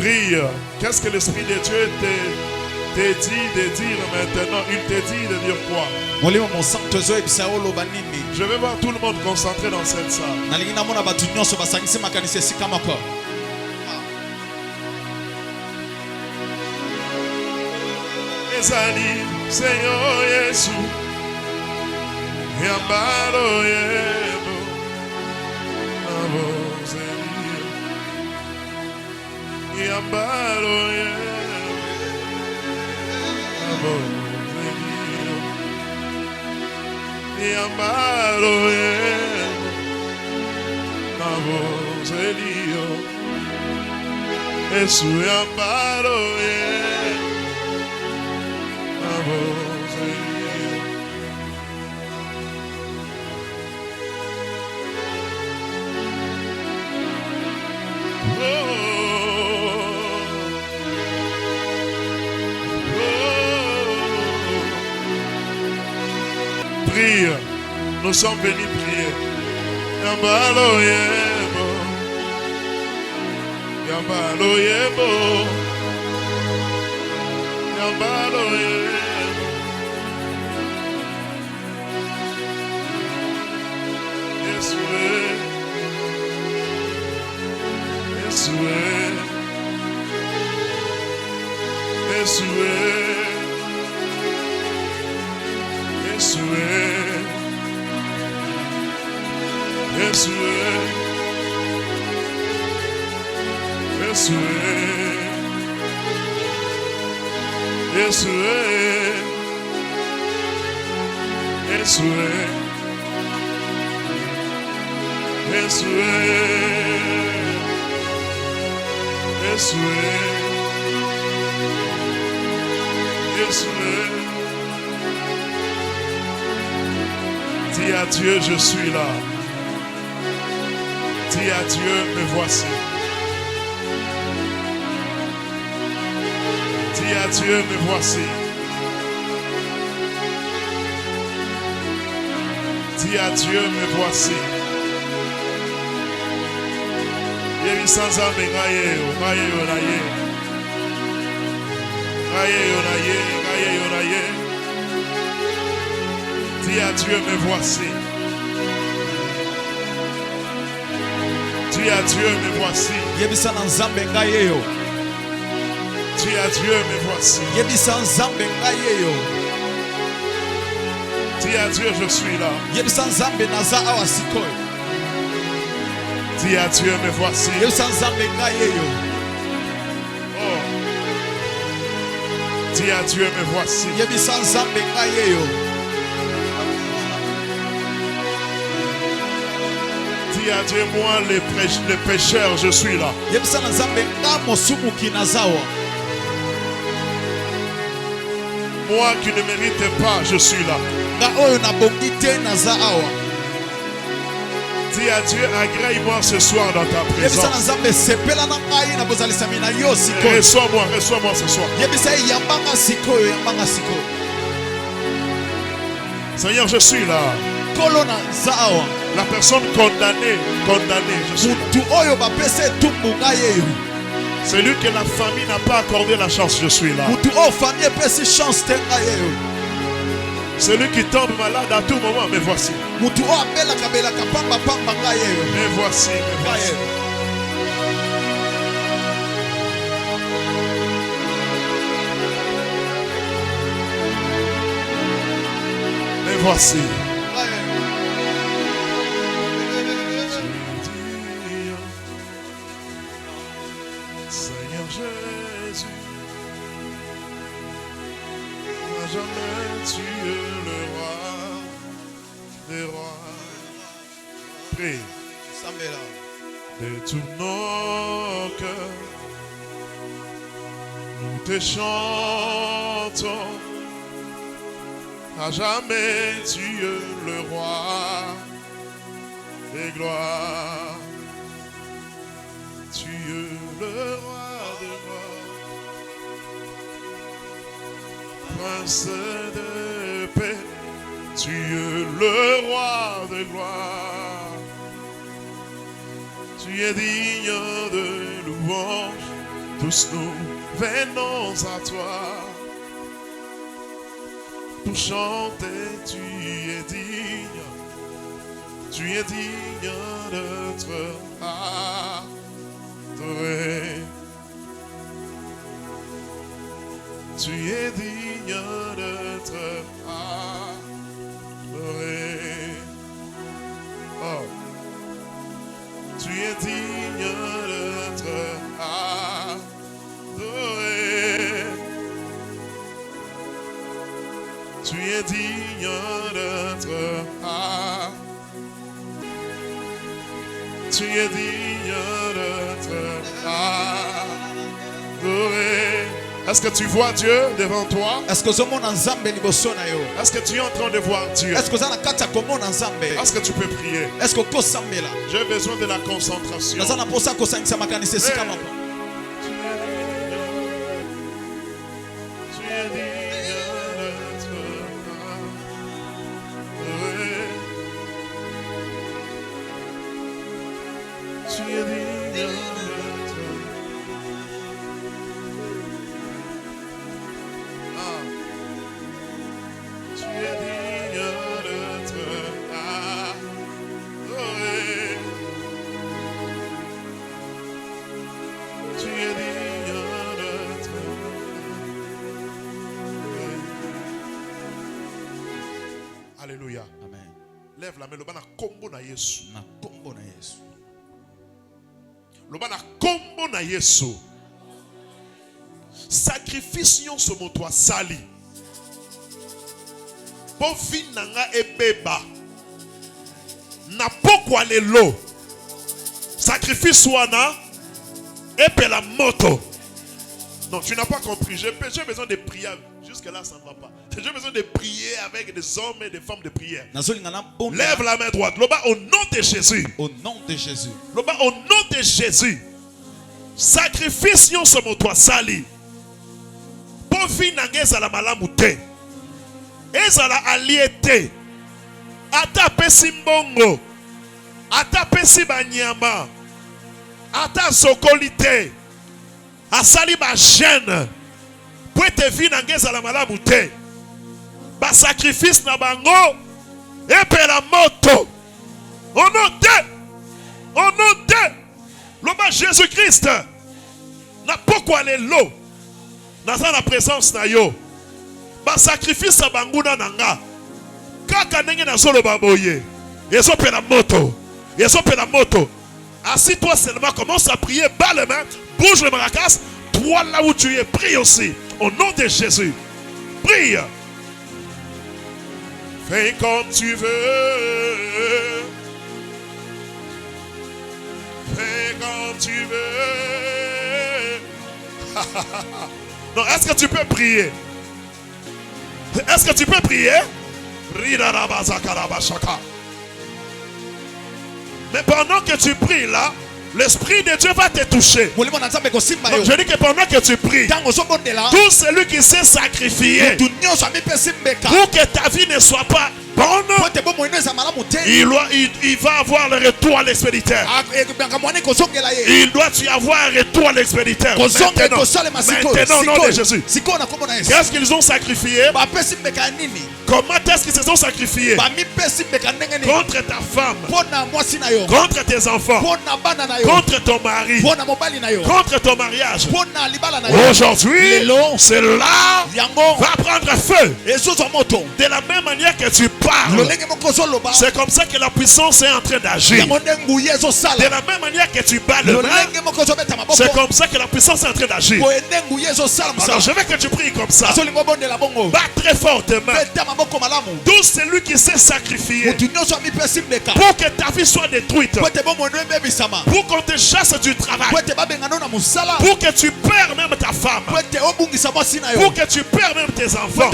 Prie. Qu'est-ce que l'Esprit de Dieu te dit de dire maintenant? Il te dit de dire quoi? Je vais voir tout le monde concentré dans cette salle. Ezali, Seigneur Jésus, Yambalo Yebo, Avozeli, Yambalo Yebo, Avozeli, Yambalo Yebo, Avozeli, Yesu Yambalo Yebo. Prie, nous sommes venus prier. Yambalo Yebo, Yambalo Yebo, Yambalo Yebo. Dis à Dieu, je suis là. Dis à Dieu, me voici. Dis à Dieu, me voici. Dis à Dieu, me voici. Yebi sanza mengaye, ngaye yonaye. Ngaye yonaye, ngaye yonaye. Dis à Dieu, me voici. Dis à Dieu, me voici. Dis à Dieu, me voici. Dis à Dieu, je suis là. Dis à Dieu, me voici. Oh. Dis à Dieu, me voici. Dis à Dieu, moi, le pécheur, je suis là. Moi qui ne mérite pas, je suis là. Dis à Dieu, agrée-moi ce soir dans ta présence. Reçois-moi, reçois-moi ce soir. Seigneur, je suis là. La personne condamnée, je suis là. Celui que la famille n'a pas accordé la chance, je suis là. Celui qui tombe malade à tout moment, me voici. Me voici, me voici. Me voici. Seigneur Jésus, n'a jamais tué le roi des rois. Prie. De tout nos cœurs, nous te chantons. N'a jamais tué le roi des gloires. Tu es le roi de gloire, prince de paix, tu es le roi de gloire. Tu es digne de louange, Tous nous venons à toi pour chanter, tu es digne d'être adoré. Tu es digne d'être adoré. Oh. Tu es digne d'être adoré. Tu es digne d'être adoré. Tu es digne d'être adoré. Est-ce que tu vois Dieu devant toi? Est-ce que tu es en train de voir Dieu? Est-ce que tu peux prier? J'ai besoin de la concentration. Hey. Tu es digne d'être adoré. Tu es digne d'être Alléluia. Amen. Lève la main, le bana kombo na Yesu. Na kombo na Yesu. Le bana kombo na Yesu. Sacrifice yon somo toi sali. Bon fin nanga ebeba. Na pokwa lelo. Sacrifice wana epe la moto. Non, tu n'as pas compris. J'ai besoin de prier. Jusque-là, ça ne va pas. J'ai besoin de prier avec des hommes et des femmes de prière. Lève la main droite. Loba, au nom de Jésus. Au nom de Jésus. Loba, au nom de Jésus. Sacrifice yon somo toi sali. Pour fin nanga ezala malamu te. Ezala aliete. Ata pesi mbongo. Ata pesi banyama. Ata sokolite. Asali ba gêne. Pour te vi nangeza la malamu te. Ba sacrifice na bango. Epe la moto. Au nom de. Au nom de. L'homme Jésus-Christ. Na pourquoi les lots. Dans la présence na yo. Ba sacrifice na banguna nanga. Kaka nenge na solo baboye. Yeso pe la moto. Yeso pe la moto. Assis-toi seulement, commence à prier, bas les mains, bouge le maracas, toi là où tu es, prie aussi, au nom de Jésus. Prie. Fais comme tu veux. Fais comme tu veux. Non, est-ce que tu peux prier? Est-ce que tu peux prier? Mais pendant que tu pries là, l'Esprit de Dieu va te toucher. Donc je dis que pendant que tu pries, tout celui qui s'est sacrifié pour que ta vie ne soit pas bonne, il va avoir le retour à l'expéditeur. Il doit y avoir un retour à l'expéditeur. Maintenant, au nom de Jésus. Qu'est-ce qu'ils ont sacrifié? Comment est-ce qu'ils se sont sacrifiés? Contre ta femme, contre tes enfants, contre ton mari, contre ton mariage. Aujourd'hui, cela va prendre feu. De la même manière que tu parles, c'est comme ça que la puissance est en train d'agir. De la même manière que tu bats le main, c'est comme ça que la puissance est en train d'agir. Alors je veux que tu pries comme ça. Bats très fortement. Tout celui qui s'est sacrifié pour que ta vie soit détruite, pour qu'on te chasse du travail, pour que tu perds même ta femme, pour que tu perds même tes enfants,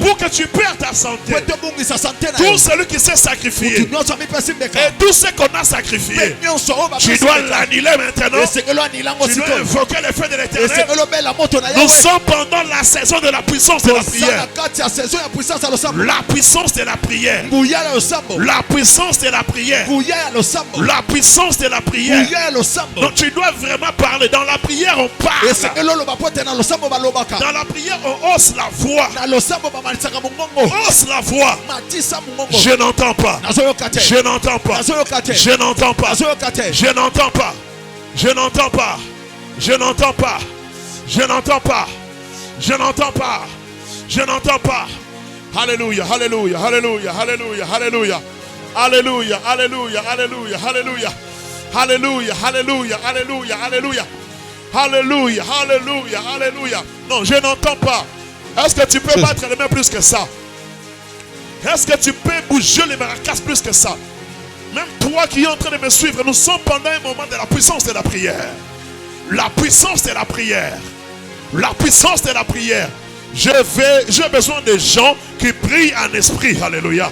pour que tu perds ta santé. Tout celui qui s'est sacrifié et tout ce qu'on a sacrifié, tu dois l'annuler maintenant. Tu dois invoquer le feu de l'Éternel. Nous sommes pendant la saison de la puissance de la prière. puissance à l'ensemble. La puissance de la prière. Nguya à l'ensemble. La puissance de la prière. Nguya à l'ensemble. La puissance de la prière. Nguya à l'ensemble. Donc tu dois vraiment parler. Dans la prière, on Et c'est parle. que l'on va porter dans l'ensemble balobaka. Dans la prière, on hausse la voix. Dans l'ensemble bamalisaka mungongo. Hausse la voix. Matisa mungongo. Je n'entends pas. Nazoyo kate. Je n'entends pas. Nazoyo kate. Je n'entends pas. Nazoyo kate. Je n'entends pas. Je n'entends pas. Je n'entends pas. Je n'entends pas. Je n'entends pas. Je n'entends pas. Alléluia, alléluia, alléluia, alléluia, alléluia. Alléluia, alléluia, alléluia, alléluia. Alléluia, alléluia, alléluia, alléluia. Alléluia, alléluia, alléluia. Non, je n'entends pas. Est-ce que tu peux battre les mains plus que ça? Est-ce que tu peux bouger les maracas plus que ça? Même toi qui es en train de me suivre, nous sommes pendant un moment de la puissance de la prière. La puissance de la prière. La puissance de la prière. J'ai besoin de gens qui prient en esprit. Alléluia.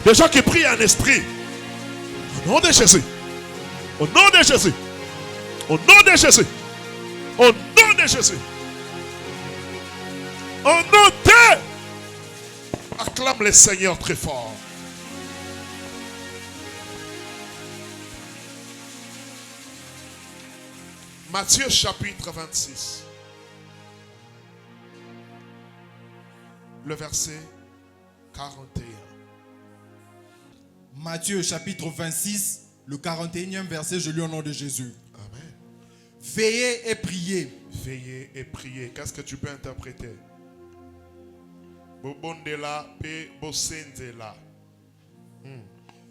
Des gens qui prient en esprit. Au nom de Jésus. Au nom de Jésus. Au nom de Jésus. Au nom de Jésus. Au nom de... Acclame le Seigneur très fort. Matthieu chapitre 26. Le verset 41. Matthieu chapitre 26, le 41e verset, je lis au nom de Jésus. Amen. Veillez et priez. Veillez et priez. Qu'est-ce que tu peux interpréter? Bobondela pe bosendela.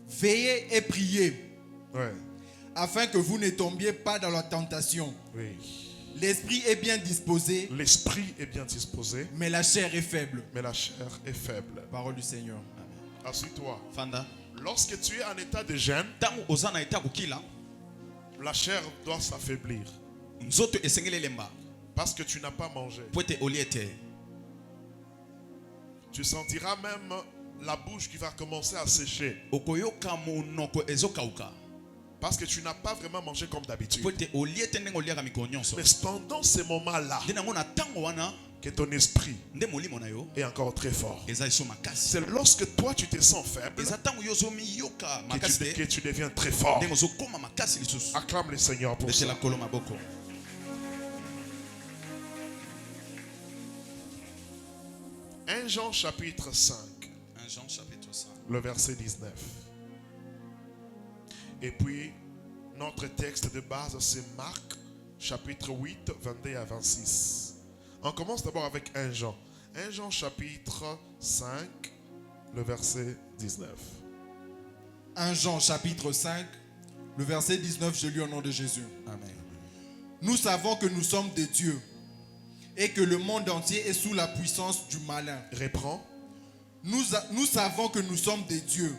Veillez et priez, Ouais. afin que vous ne tombiez pas dans la tentation. Oui. L'esprit est bien disposé, L'esprit est bien disposé, mais la chair est faible. mais la chair est faible. Parole du Seigneur. Assis-toi. Fanda Lorsque tu es en état de jeûne, tangu oza na eta kokila la chair doit s'affaiblir nzoto esengeli elemba parce que tu n'as pas mangé. po ete olie ete Tu sentiras même la bouche qui va commencer à sécher okoyoka monoko ezokauka parce que tu n'as pas vraiment mangé comme d'habitude. po ete olie ete ndenge oliaka mikolo nyonso Mais pendant ces moments-là, nde nango na ntango wana que ton esprit nde molimo na yo est encore très fort. eza eso makasi C'est lorsque toi tu te sens faible eza ntango yo ozomiyoka makasi que te tu deviens très fort. ndenge ozokoma makasi lisusu Acclame le Seigneur pour ça. ndetela kolo maboko 1 Jean chapitre 5, 1 Jean chapitre 5 le verset 19. Et puis, notre texte de base, c'est Marc chapitre 8, 22 à 26. On commence d'abord avec 1 Jean. 1 Jean chapitre 5, le verset 19. 1 Jean chapitre 5, le verset 19, je lis au nom de Jésus. amen Nous savons que nous sommes de Dieu et que le monde entier est sous la puissance du malin. Reprends. Nous savons que nous sommes de Dieu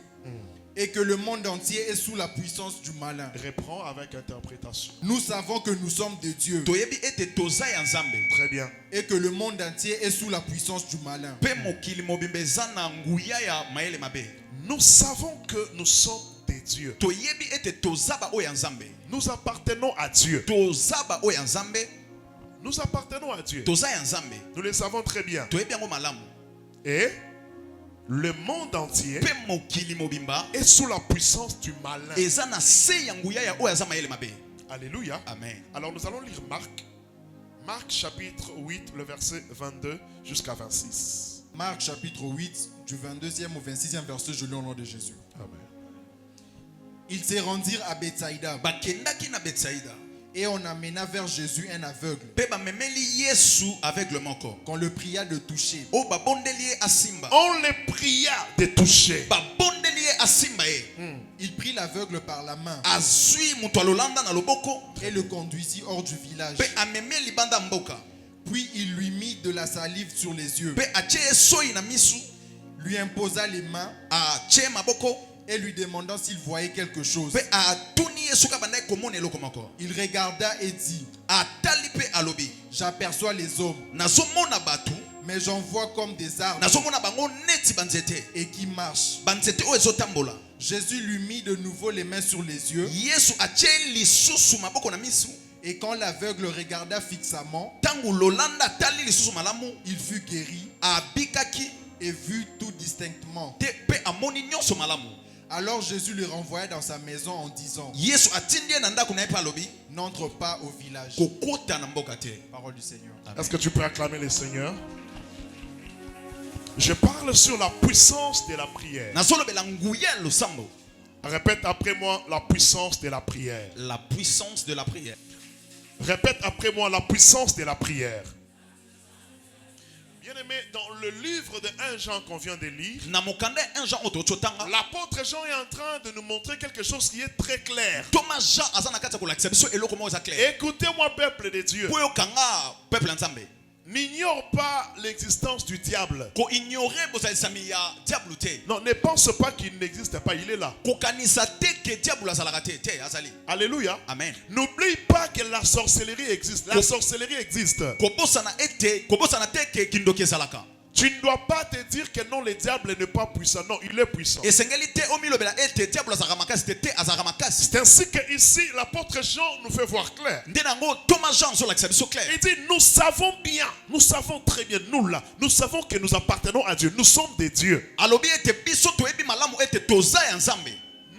et que le monde entier est sous la puissance du malin. Reprends avec interprétation. Nous savons que nous sommes de Dieu toyebi ete toza ya nzambe Très bien. et que le monde entier est sous la puissance du malin. mpe mokili mobimba eza na nguya ya mayele mabe Nous savons que nous sommes des dieux. toyebi ete toza baoyo ya nzambe Nous appartenons à Dieu. toza baoyo ya nzambe Nous appartenons à Dieu. toza ya nzambe Nous le savons très bien. toyebi yango malamu Et le monde entier mpe mokili mobimba est sous la puissance du malin. eza na se ya nguya ya oyo aza mayele mabe Alléluia. amen Alors nous allons lire Marc. Marc chapitre 8, le verset 22 jusqu'à 26. Marc chapitre 8, du 22e au 26e verset, je lis au nom de Jésus. Amen. Ils se rendirent à Bethsaïda bakendaki na betsaïda et on amena vers Jésus un aveugle mpe bamemeli yesu aveugle moko qu'on le pria de toucher. oyo babondeli ye asimba On les pria de toucher. babondeli ye asimba ye Il prit l'aveugle par la main azwi moto alolanda na loboko et le conduisit hors du village. mpe amemi libanda ya mboka Puis il lui mit de la salive sur les yeux, mpe atie ye soi na misu lui imposa les mains atie maboko et lui demandant s'il voyait quelque chose. mpe atuni ye soki abandaki komona eloko moko Il regarda et dit, atali mpe alobi j'aperçois les hommes, nazomona bato mais j'en vois comme des arbres nazomona bango neti banzete et qui marchent. banzete oyo ezotambola Jésus lui mit de nouveau les mains sur les yeux, yesu atie lisusu maboko na misu et quand l'aveugle regarda fixement, ntango lolanda atali lisusu malamu il fut guéri abikaki et vit tout distinctement. te pe amoni nyonso malamu. Alors Jésus le renvoya dans sa maison en disant, Yesu atindi ye na ndako na ye pe alobi n'entre pas au village. kokota na mboka te. Parole du Seigneur. Est-ce que tu peux acclamer le Seigneur? Je parle sur la puissance de la prière. Nazolobela nguya ya losambo. Répète après moi la puissance de la prière. La puissance de la prière. Répète après moi la puissance de la prière. Bien-aimé, dans le livre de 1 Jean qu'on vient de lire, Na mokanda 1 Jean oto chotanga. l'apôtre Jean est en train de nous montrer quelque chose qui est très clair. Thomas Jean azana kati ko lakisa biso eloko mo za clair. Écoutez-moi, peuple de Dieu. Po yo kanga peuple nzambe. N'ignore pas l'existence du diable. Ko ignorer bozalisami ya diable te. Non, ne pense pas qu'il n'existe pas, il est là. Ko kanisa te ke diable azalaka te te azali. Alléluia. Amen. N'oublie pas que la sorcellerie existe. La sorcellerie existe. Ko bosana te ke kindoki ezalaka. Tu ne dois pas te dire que non, le diable n'est pas puissant. Non, il est puissant. Esengeli te omilobela ete diable azalaka makasi te azalaka makasi. C'est ainsi que ici, l'apôtre Jean nous fait voir clair. Nde nango Thomas Jean zo lakisa biso clair. Il dit, nous savons bien, nous savons très bien, nous là, nous savons que nous appartenons à Dieu. Nous sommes des dieux. Alobi ete biso toyebi malamu ete toza ya nzambe.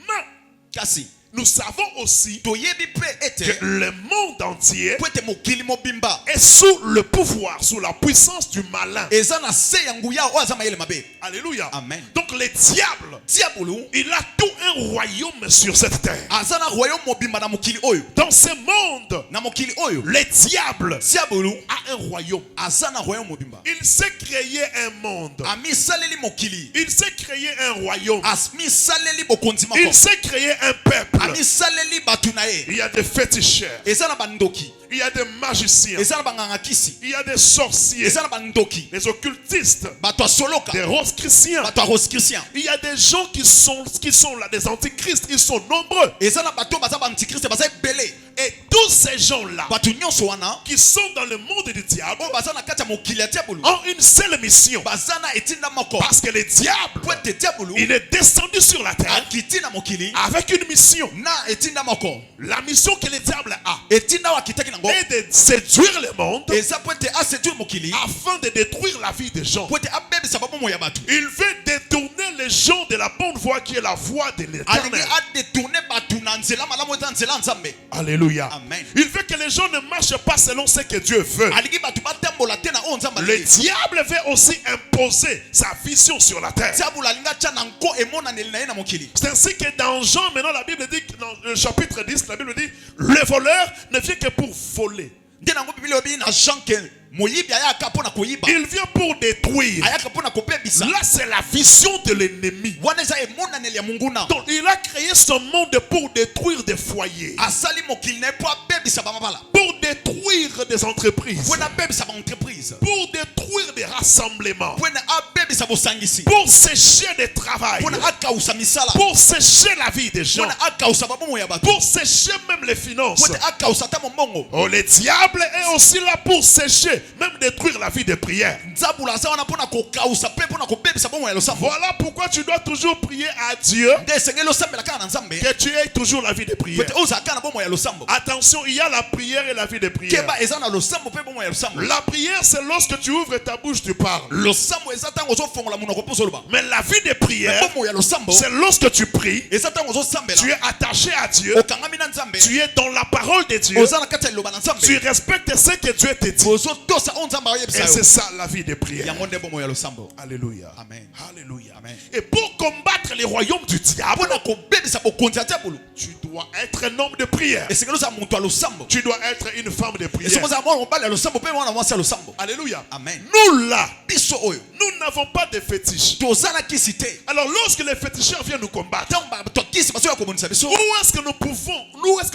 Mais Kasi nous savons aussi toyebi pe ete que le monde entier po ete mokili mobimba est sous le pouvoir, sous la puissance du malin. eza na se ya nguya oyo aza mayele mabe. Alléluia. Amen. Donc le diable, Diabolo il a tout un royaume sur cette terre. aza na royaume mobimba na mokili oyo. Dans ce monde, Na mokili oyo le diable diabolo a un royaume. aza na royaume mobimba. Il s'est créé un monde. Amisaleli mokili. Il s'est créé un royaume. Amisaleli bokonzi moko. Il s'est créé un peuple. Amisaleli batu na ye. Il y a des féticheurs. Eza na bandoki. Il y a des magiciens. Eza na banganga kisi. Il y a des sorciers. Eza na bandoki. Des occultistes. Bato asoloka. Des rosicruciens. Bato arosicruciens. Il y a des gens qui sont là, des antichrists. Ils sont nombreux. Eza na bato baza ba antichrist baza ebele. Et tous ces gens-là Bato nyonso wana qui sont dans le monde du diable oyo baza na kati ya mokili ya diabolo. ont une seule mission. Baza na etinda moko. Parce que le diable, Po ete diabolo il est descendu sur la terre akiti na mokili avec une mission. na etinda moko. La mission que le diable a Etinda wa kitaki nango. est de séduire le monde Eza po ete aseduire mokili. afin de détruire la vie des gens. Po ete abebisa babomo ya bato. Il veut détourner les gens de la bonne voie qui est la voie de Alingi l'éternel. adetourne bato na nzela malamu eza nzela nzambe. Alléluia. Amen. Il veut que les gens ne marchent pas selon ce que Dieu veut. Alingi bato batambola te na oyo nzambe Le alingi. diable veut aussi imposer sa vision sur la terre. Diabolo alingi atya na nko emonaneli na ye na mokili. C'est ainsi que dans Jean, maintenant la Bible dit, dans le chapitre 10, la Bible dit, le voleur ne vient que pour voler. Nde nango biblia obi na Jean ke moyibi ayaka mpo na koyiba. Il vient pour détruire. Ayaka mpo na kobebisa. Là, c'est la vision de l'ennemi. Wana eza emonaneli ya monguna. Donc, il a créé ce monde pour détruire des foyers, Asali mokili na ye mpo abebisa bamabala. pour détruire des entreprises, Mpo na abebisa baentreprise. pour détruire des rassemblements, Mpo na abebisa bosangisi. pour sécher des travails, Mpo na akausa misala. pour sécher la vie des gens, Mpo na akausa babomo ya bato. pour sécher même les finances. Mpo na akausa ata mombongo. Oh, le diable est aussi là pour sécher, même détruire la vie de prière. Nzabula aza wana mpo na kokausa mpe mpo na kobebisa bomo ya losambo. Voilà pourquoi tu dois toujours prier à Dieu Nde esengeli osambela kaka na nzambe. que tu aies toujours la vie de Po prière. ete ozala kaka na bomo ya losambo. Attention, il y a la prière et la vie de prière. Keba eza na losambo mpe bomo ya losambo. La prière, c'est lorsque tu ouvres ta bouche, tu parles. Losambo eza ntango ozofongola monoko mpo ozoloba. Mais la vie de prière, Bomo ya losambo c'est lorsque tu pries, eza ntango ozosambela. tu es attaché à Dieu, Okangami na nzambe. tu es dans la parole de Dieu, Oza na kati ya liloba na nzambe. tu respectes ce que Dieu te dit. Ozotosa oyo nzambe ayoyebisa Et c'est yo. ça la vie de prière. Yango nde bomo ya losambo. Alléluia. Amen. Alléluia. Amen. Et pour combattre les royaumes du diable, Mpo na kobebisa bokonzi ya diabolo. tu dois être un homme de prière. Esengeli ozala moto ya losambo. Tu dois être une femme de prière. Esengeli ozala mwana mobali ya losambo mpe mwana mwasi ya losambo. Alléluia. Amen. Nous là, Biso oyo nous n'avons pas de fétiche. tozalakisi te. Alors lorsque les féticheurs viennent nous combattre, Ntango bato akisi basoki ya komonisa biso. où est-ce que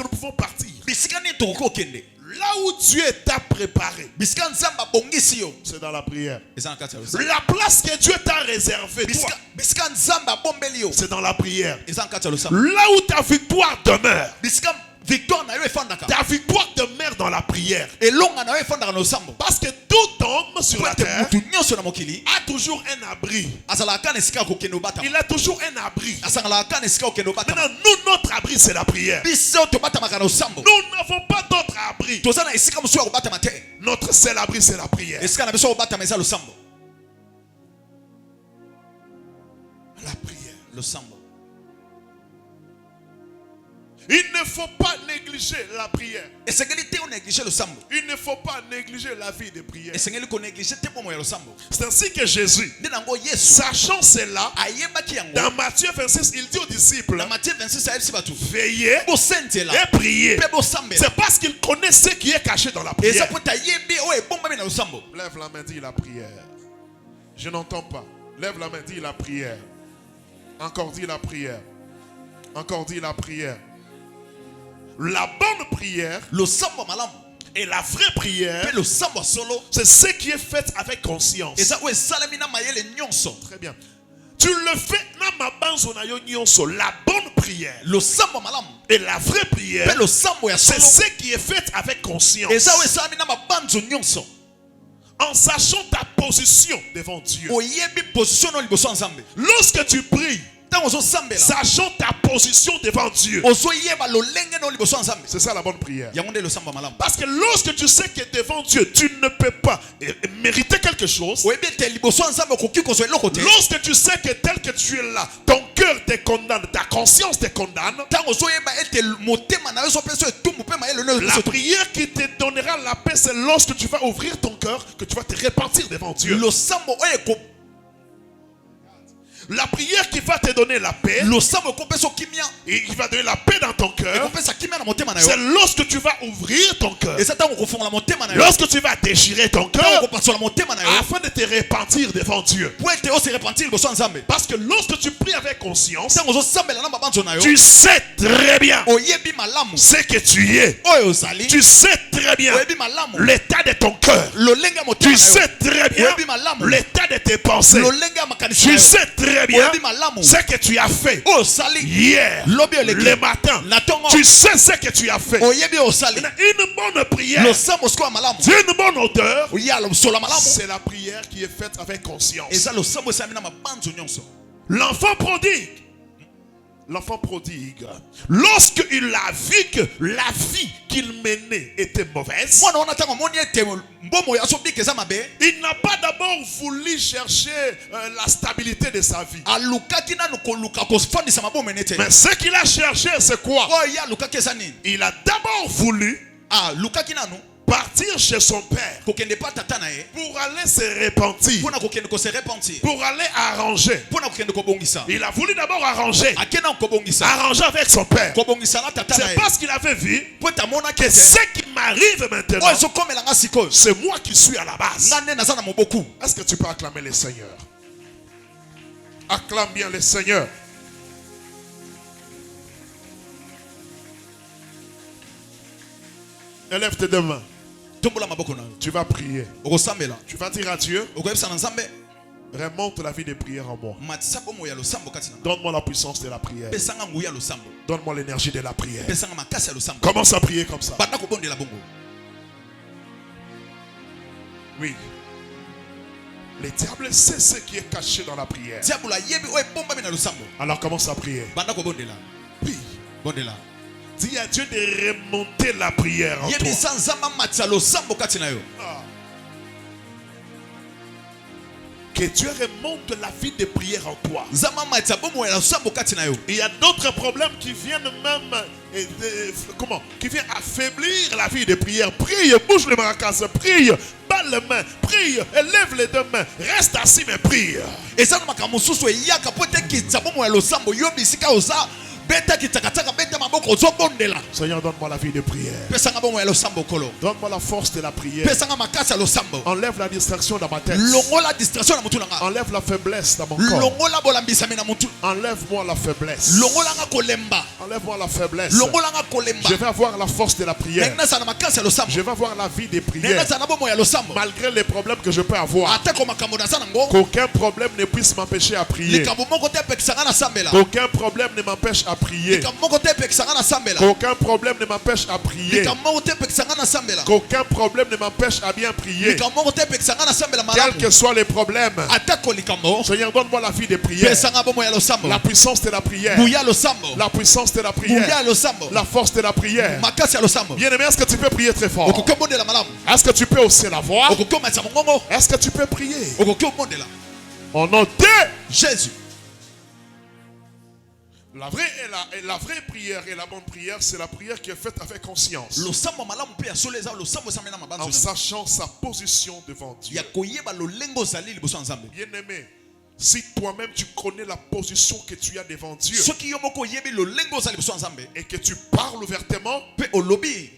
nous pouvons partir? Bisika nini tokoki okende. Là où Dieu t'a préparé, Bisika nzambe abongisi yo. c'est dans la prière. Eza na kati ya losambo. La place que Dieu t'a réservée, toi, Bisika nzambe abombeli yo. c'est dans la prière. Eza na kati ya losambo. Là où ta victoire demeure, Bisika victoire na yo efandaka. ta victoire demeure dans la prière. Elonga na yo efandaka na losambo. Parce que tout homme sur la Po ete terre mutu nyonso na mokili a toujours un abri. azalaka kaka na esika ya kokende obatama. Il a toujours un abri. asangalaka kaka na esika ya kokende obatama. Maintenant, nous, notre abri, c'est la prière. Biso tobatamaka na losambo. Nous n'avons pas d'autre abri. toza na esika mosusu ya kobatama te. Notre seul abri, c'est la prière. esika na biso ya kobatama eza losambo. losambo. Il ne faut pas négliger la prière. Esengeli te on négliger losambo. Il ne faut pas négliger la vie de prière. Esengeli ko négliger te bomo ya losambo. C'est ainsi que Jésus, Ndinango Yesu sachant cela, ayebaki yango. dans Matthieu 26, il dit aux disciples, Na Matthieu 26 ayebisi batu. veillez Bo sentela. et priez. Pe bo sambela. C'est parce qu'il connaît ce qui est caché dans la Eza prière. pota yebi o ebomba na losambo. Lève la main, dis la prière. Je n'entends pas. Lève la main, dis la prière. Encore dis la prière. Encore dis la prière. La bonne prière Losambo malamu. et la vraie prière, Pe losambo solo. c'est ce qui est fait avec conscience. Eza o esalemi na mayele nyonso. Très bien. Tu le fais na mabanzo na yo nyonso. La bonne prière Losambo malamu. et la vraie Pe prière, losambo ya c'est solo. ce qui est fait avec conscience. Eza o esalemi na mabanzo nyonso. En sachant ta position devant Dieu. Oyebi position no liboso nzambe. Lorsque tu pries, Tango ozo sambela. sachant ta position devant Dieu. Ozo yeba lolenge no liboso nzambe. C'est ça la bonne prière. Yango nde losambo malamu. Parce que lorsque tu sais que devant Dieu, tu ne peux pas mériter quelque chose. Oyebi te liboso nzambe okoki kozwa eloko te. Lorsque tu sais que tel que tu es là, ton cœur te condamne, ta conscience te condamne. Tango ozo yeba ete motema na yo so peso etumbu pe mayele no La prière qui te donnera la paix, c'est lorsque tu vas ouvrir ton cœur, que tu vas te repentir devant Dieu. losambo oyo eko La prière qui va te donner la paix, losambo ekopesa kimia. et qui va donner la paix dans ton cœur, Ekopesa kimia na motema na yo. c'est lorsque tu vas ouvrir ton cœur, Eza tango kofongola motema na yo. lorsque tu vas déchirer ton Tango cœur, kopasola motema na yo. afin de te repentir devant Dieu. Po ete ose repentir liboso nzambe. Parce que lorsque tu pries avec conscience, Tango ozo sambela na mabanzo na yo. tu sais très bien Oyebi malamu. ce que tu es. Oyo ozali. Tu sais très bien Oyebi malamu. l'état de ton cœur. Lolenge motema Tu na yo. sais très bien Oyebi malamu. l'état de tes pensées. Lolenge makanisi na Tu yo. sais très bien Oyebi malamu. ce que tu as fait Osali. hier, Lobi oleki. le matin. Na tongo. Tu sais ce que tu as fait. Oyebi osali. Une bonne prière, Losambo sikoya malamu. une bonne odeur, Oya losola malamu. c'est la prière qui est faite avec conscience. Eza losambo esami na mabanzo nyonso. L'enfant prodigue. L'enfant prodigue, lorsque il a vu que la vie qu'il menait était mauvaise, Mwana wana tango moni ete mbomo ya so bika eza mabe. il n'a pas d'abord voulu chercher la stabilité de sa vie. Alukaki nanu koluka kofandisa mabomo ene te. Mais ce qu'il a cherché, c'est quoi? Oyo ya alukaki eza nini? Il a d'abord voulu Lukaki nanu partir chez son père kokende pa tata na ye. pour aller se repentir, Pona kokende ko se repentir. pour aller arranger. Pona kokende ko bongisa. Il a voulu d'abord arranger, Akena ko bongisa. arranger avec son père. Ko bongisa na tata na C'est ye. parce qu'il avait vu Po ta mona que ke ce qui m'arrive maintenant, Oyo so komela nga sikoyo. c'est moi qui suis à la base. Nga ne naza na moboku. Est-ce que tu peux acclamer le Seigneur? Acclame bien le Seigneur. Élève tes deux mains. Tombola maboko na yo. Tu vas prier. Okosambela. Tu vas dire à Dieu, Okoyebisa na Nzambe. remonte la vie de prière en moi. Matisa bomo ya losambo kati na. Donne-moi la puissance de la prière. Pesanga nguya losambo. Donne-moi l'énergie de la prière. Pesanga makasi ya losambo. Commence à prier comme ça. Banda kobondela bongo. Oui. Le diable sait ce qui est caché dans la prière. Diabula yebi oyo ebombami na losambo. Alors commence à prier. Banda kobondela. Prie. Bondela. Dis à Dieu de remonter la prière en toi. Yebisa Nzambe matisa losambo kati na yo. Ah. Que Dieu remonte la vie de prière en toi. Nzambe matisa bomo ya losambo kati na yo. Il y a d'autres problèmes qui viennent même qui viennent affaiblir la vie de prière. Prie, bouge les maracas, prie, bats les mains, prie, élève les deux mains, reste assis mais prie. Eza na makambo mosusu eyaka po ete kitisa bomo ya losambo yo bisika oza beta kitakataka beta maboko ozobondela. Seigneur, donne-moi la vie de prière. Pesanga bomo ya losambo kolo. Donne-moi la force de la prière. Pesanga makasi ya losambo. Enlève la distraction dans ma tête. Longola distraction na mutu na nga. Enlève la faiblesse dans mon corps. Longola bolambisami na mutu. Enlève-moi la faiblesse. Longola nga kolemba. Enlève-moi la faiblesse. Longola nga kolemba. Je vais avoir la force de la prière. Nena sana makasi ya losambo. Je vais avoir la vie de Nena prière. sana bomo ya losambo. Malgré les problèmes que je peux avoir. Atako makambo na sana ngo. Qu'aucun problème ne puisse m'empêcher à prier. Likambo moko te pekisanga na sambela. Qu'aucun problème ne m'empêche à prier. Likambo moko te pekisanga na sambela. Qu'aucun problème ne m'empêche à prier. Likambo moko te pekisanga na sambela. Qu'aucun problème ne m'empêche à bien prier. Likambo moko te pekisanga na sambela Quels malamu. que soient les problèmes. Atako likambo. Seigneur, donne-moi la vie de prière. Pesanga bomo ya losambo. La puissance de la prière. Buya losambo. La puissance de la Buya prière. losambo. La force de la prière. Makasi ya losambo. Bien-aimé, est-ce que tu peux prier très fort? Okoki obondela malamu. Est-ce que tu peux hausser la voix? Okoki omatisa mongongo. Est-ce que tu peux prier? Okoki obondela. Au nom de Jésus. La vraie prière et la bonne prière, c'est la prière qui est faite avec conscience. losambo malamu pe ya solo eza losambo esameli na mabanzo En sachant sa position devant Dieu. ya koyeba lolengo ozali liboso ya nzambe. Bien-aimé, si toi-même tu connais la position que tu as devant Dieu soki yo moko oyebi lolengo ozali liboso ya nzambe et que tu parles ouvertement, pe olobi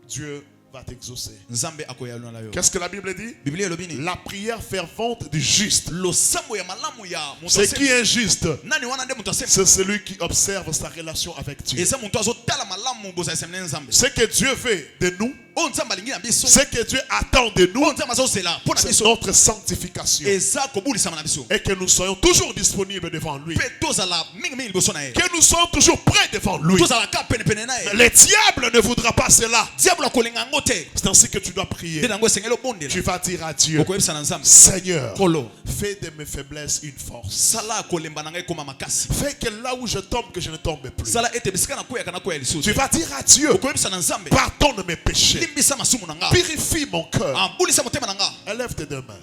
Dieu va t'exaucer. nzambe akoyaluna na yo. Qu'est-ce que la Bible dit? Biblia elobi nini? La prière fervente du juste. losambo ya malamu ya moto C'est qui asembi. est juste? nani wana nde moto asembi? C'est celui qui observe sa relation avec Dieu. eza moto azotala malamu boza esemeli na nzambe. Ce que Dieu veut de nous, oyo nzambe alingi na biso ce que Dieu attend de nous, oyo nzambe azozela mpo na c'est biso notre sanctification. eza kobulisama na biso Et que nous soyons toujours disponibles devant lui. mpe tozala mingimingi liboso na ye, Que nous soyons toujours prêts devant lui. tozalaka penepene na ye. Le diable ne voudra pas cela. diable akolenga yango te, C'est ainsi que tu dois prier. nde nango esengeli obondela. Tu vas dire à Dieu, okoyebisa na nzambe Seigneur, kolo fais de mes faiblesses une force. sala kolemba na ngai ekoma makasi, Fais que là où je tombe, que je ne tombe plus. sala ete bisika nakweyaka nakwea lisusu. Tu vas dire à Dieu, okoyebisa na nzambe pardonne mes péchés. limbisa masumu na nga, Purifie mon cœur. ambulisa motema na nga. Élève tes deux mains.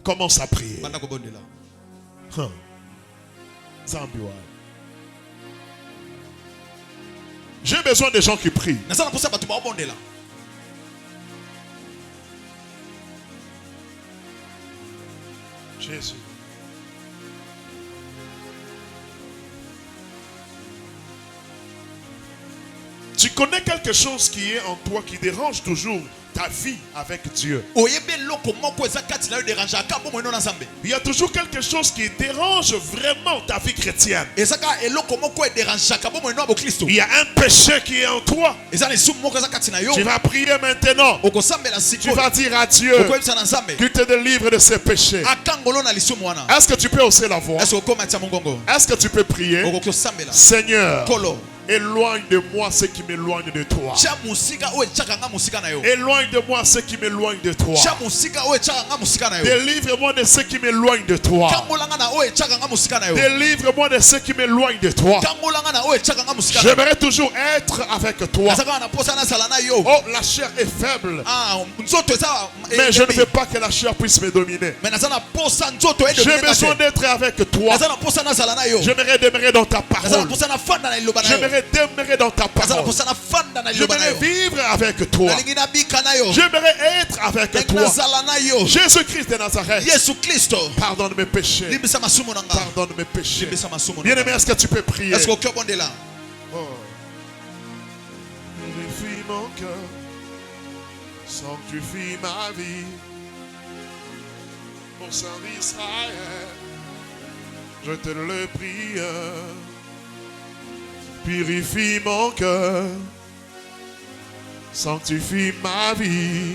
Commence à prier. banda kobondela. Zambiwa. J'ai besoin de gens qui prient. naza na mposa bato baobondela. Jésus. Tu connais quelque chose qui est en toi qui dérange toujours ta vie avec Dieu. oyebi eloko moko eza kati na yo derangeaka bomoi no na nzambe. Il y a toujours quelque chose qui dérange vraiment ta vie chrétienne. ezaka eloko moko ederangeaka bomoi no ya boklisto. Il y a un péché qui est en toi. eza na lisumu moko eza kati na yo, Tu vas prier maintenant. okosambela Tu sikoyo, vas dire à Dieu okoyebisa na nzambe qu'il te délivre de ses péchés. akangolo na lisumu wana. Est-ce que tu peux hausser la voix? ese okoma tia mongongo, Est-ce que tu peux prier? okoki osambela Seigneur, kolo éloigne de moi ce qui m'éloigne de toi. tia mosika oyo etiaka nga mosika na yo, Éloigne de moi ce qui m'éloigne de toi. tia mosika oyo etiaka nga mosika na yo, Délivre-moi de ce qui m'éloigne de toi. kambolanga na oyo etiaka nga mosika na yo, Délivre-moi de ce qui m'éloigne de toi. kambolanga na oyo etiaka nga mosika na yo. J'aimerais toujours être avec toi. azaka na posa nazala na yo. Oh, la chair est faible. nzoto eza Mais je ne veux pas que la chair puisse me dominer. mais naza na posa nzoto J'ai besoin d'être avec toi. naza na posa nazala na yo, J'aimerais demeurer dans ta naza na parole. posa na fanda na liloba na yo, J'aimerais demeurer dans ta naza na parole. posa na fanda na liloba na J'aimerais yo, vivre avec toi. nalingi nabika na yo, J'aimerais être avec nalingi toi. nazala na yo. Jésus-Christ de Nazareth. yesu kristo Pardonne mes péchés. limbisa masumu na nga, Pardonne mes péchés. limbisa masumu na Bien-aimé, nga. est-ce que tu peux prier? Est-ce que okobondela? Oh. Purifie mon cœur, sanctifie ma vie. Au sein d'Israël, je te le prie. Purifie mon cœur, sanctifie ma vie.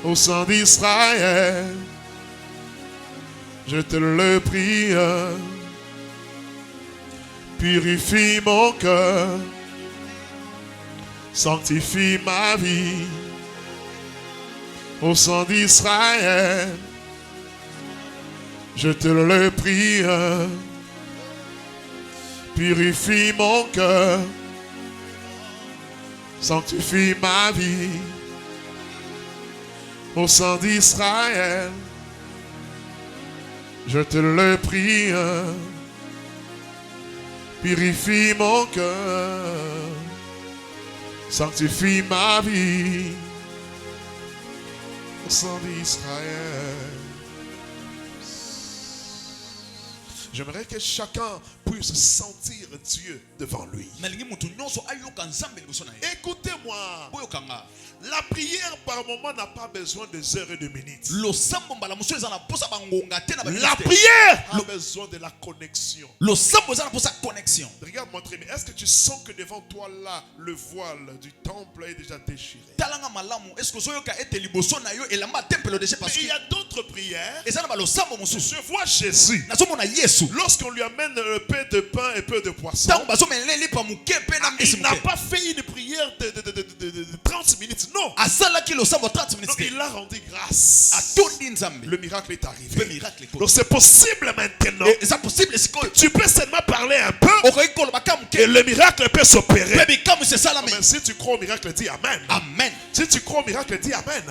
Au sein d'Israël, je te le prie. Purifie mon cœur, sanctifie ma vie. Au sang d'Israël, je te le prie. Purifie mon cœur, sanctifie ma vie. Au sang d'Israël, je te le prie. Purifie mon cœur, sanctifie ma vie. Au sang d'Israël. J'aimerais que chacun puisse sentir Dieu devant lui. nalingi mutu nyonso ayoka nzambe liboso na ye. Écoutez-moi, boyokanga la prière par moment n'a pas besoin des heures et de minutes. losambo mbala mosusu eza na posa bangonga te na La baminute te. prière a besoin de la connexion. losambo eza na posa connexion. Regarde-moi très bien. Est-ce que tu sens que devant toi là, le voile du temple est déjà déchiré? talanga malamu est-ce que ozoyoka ete liboso na yo elamba tempelo deje Mais parce il que y a d'autres prières. eza na balosambo mosusu. Je vois Jésus. nazomona yesu Lorsqu'on lui amène un peu de pain et peu de poisson, ntango bazomela elipa moke mpe na mbisi il n'a moke pas fait une prière de 30 minutes. Non. asalaki losambo 30 minutes Donc te il a rendu grâce. atondi nzambe Le miracle est mpe arrivé. miracle ekoti. Donc c'est possible maintenant. eza possible sikoyo Tu peux seulement parler un peu okoki koloba ka et moke le miracle peut s'opérer. mpe bikamu esalami. Mais si tu crois au miracle, dis Amen. amen. Si tu crois au miracle, dis Amen.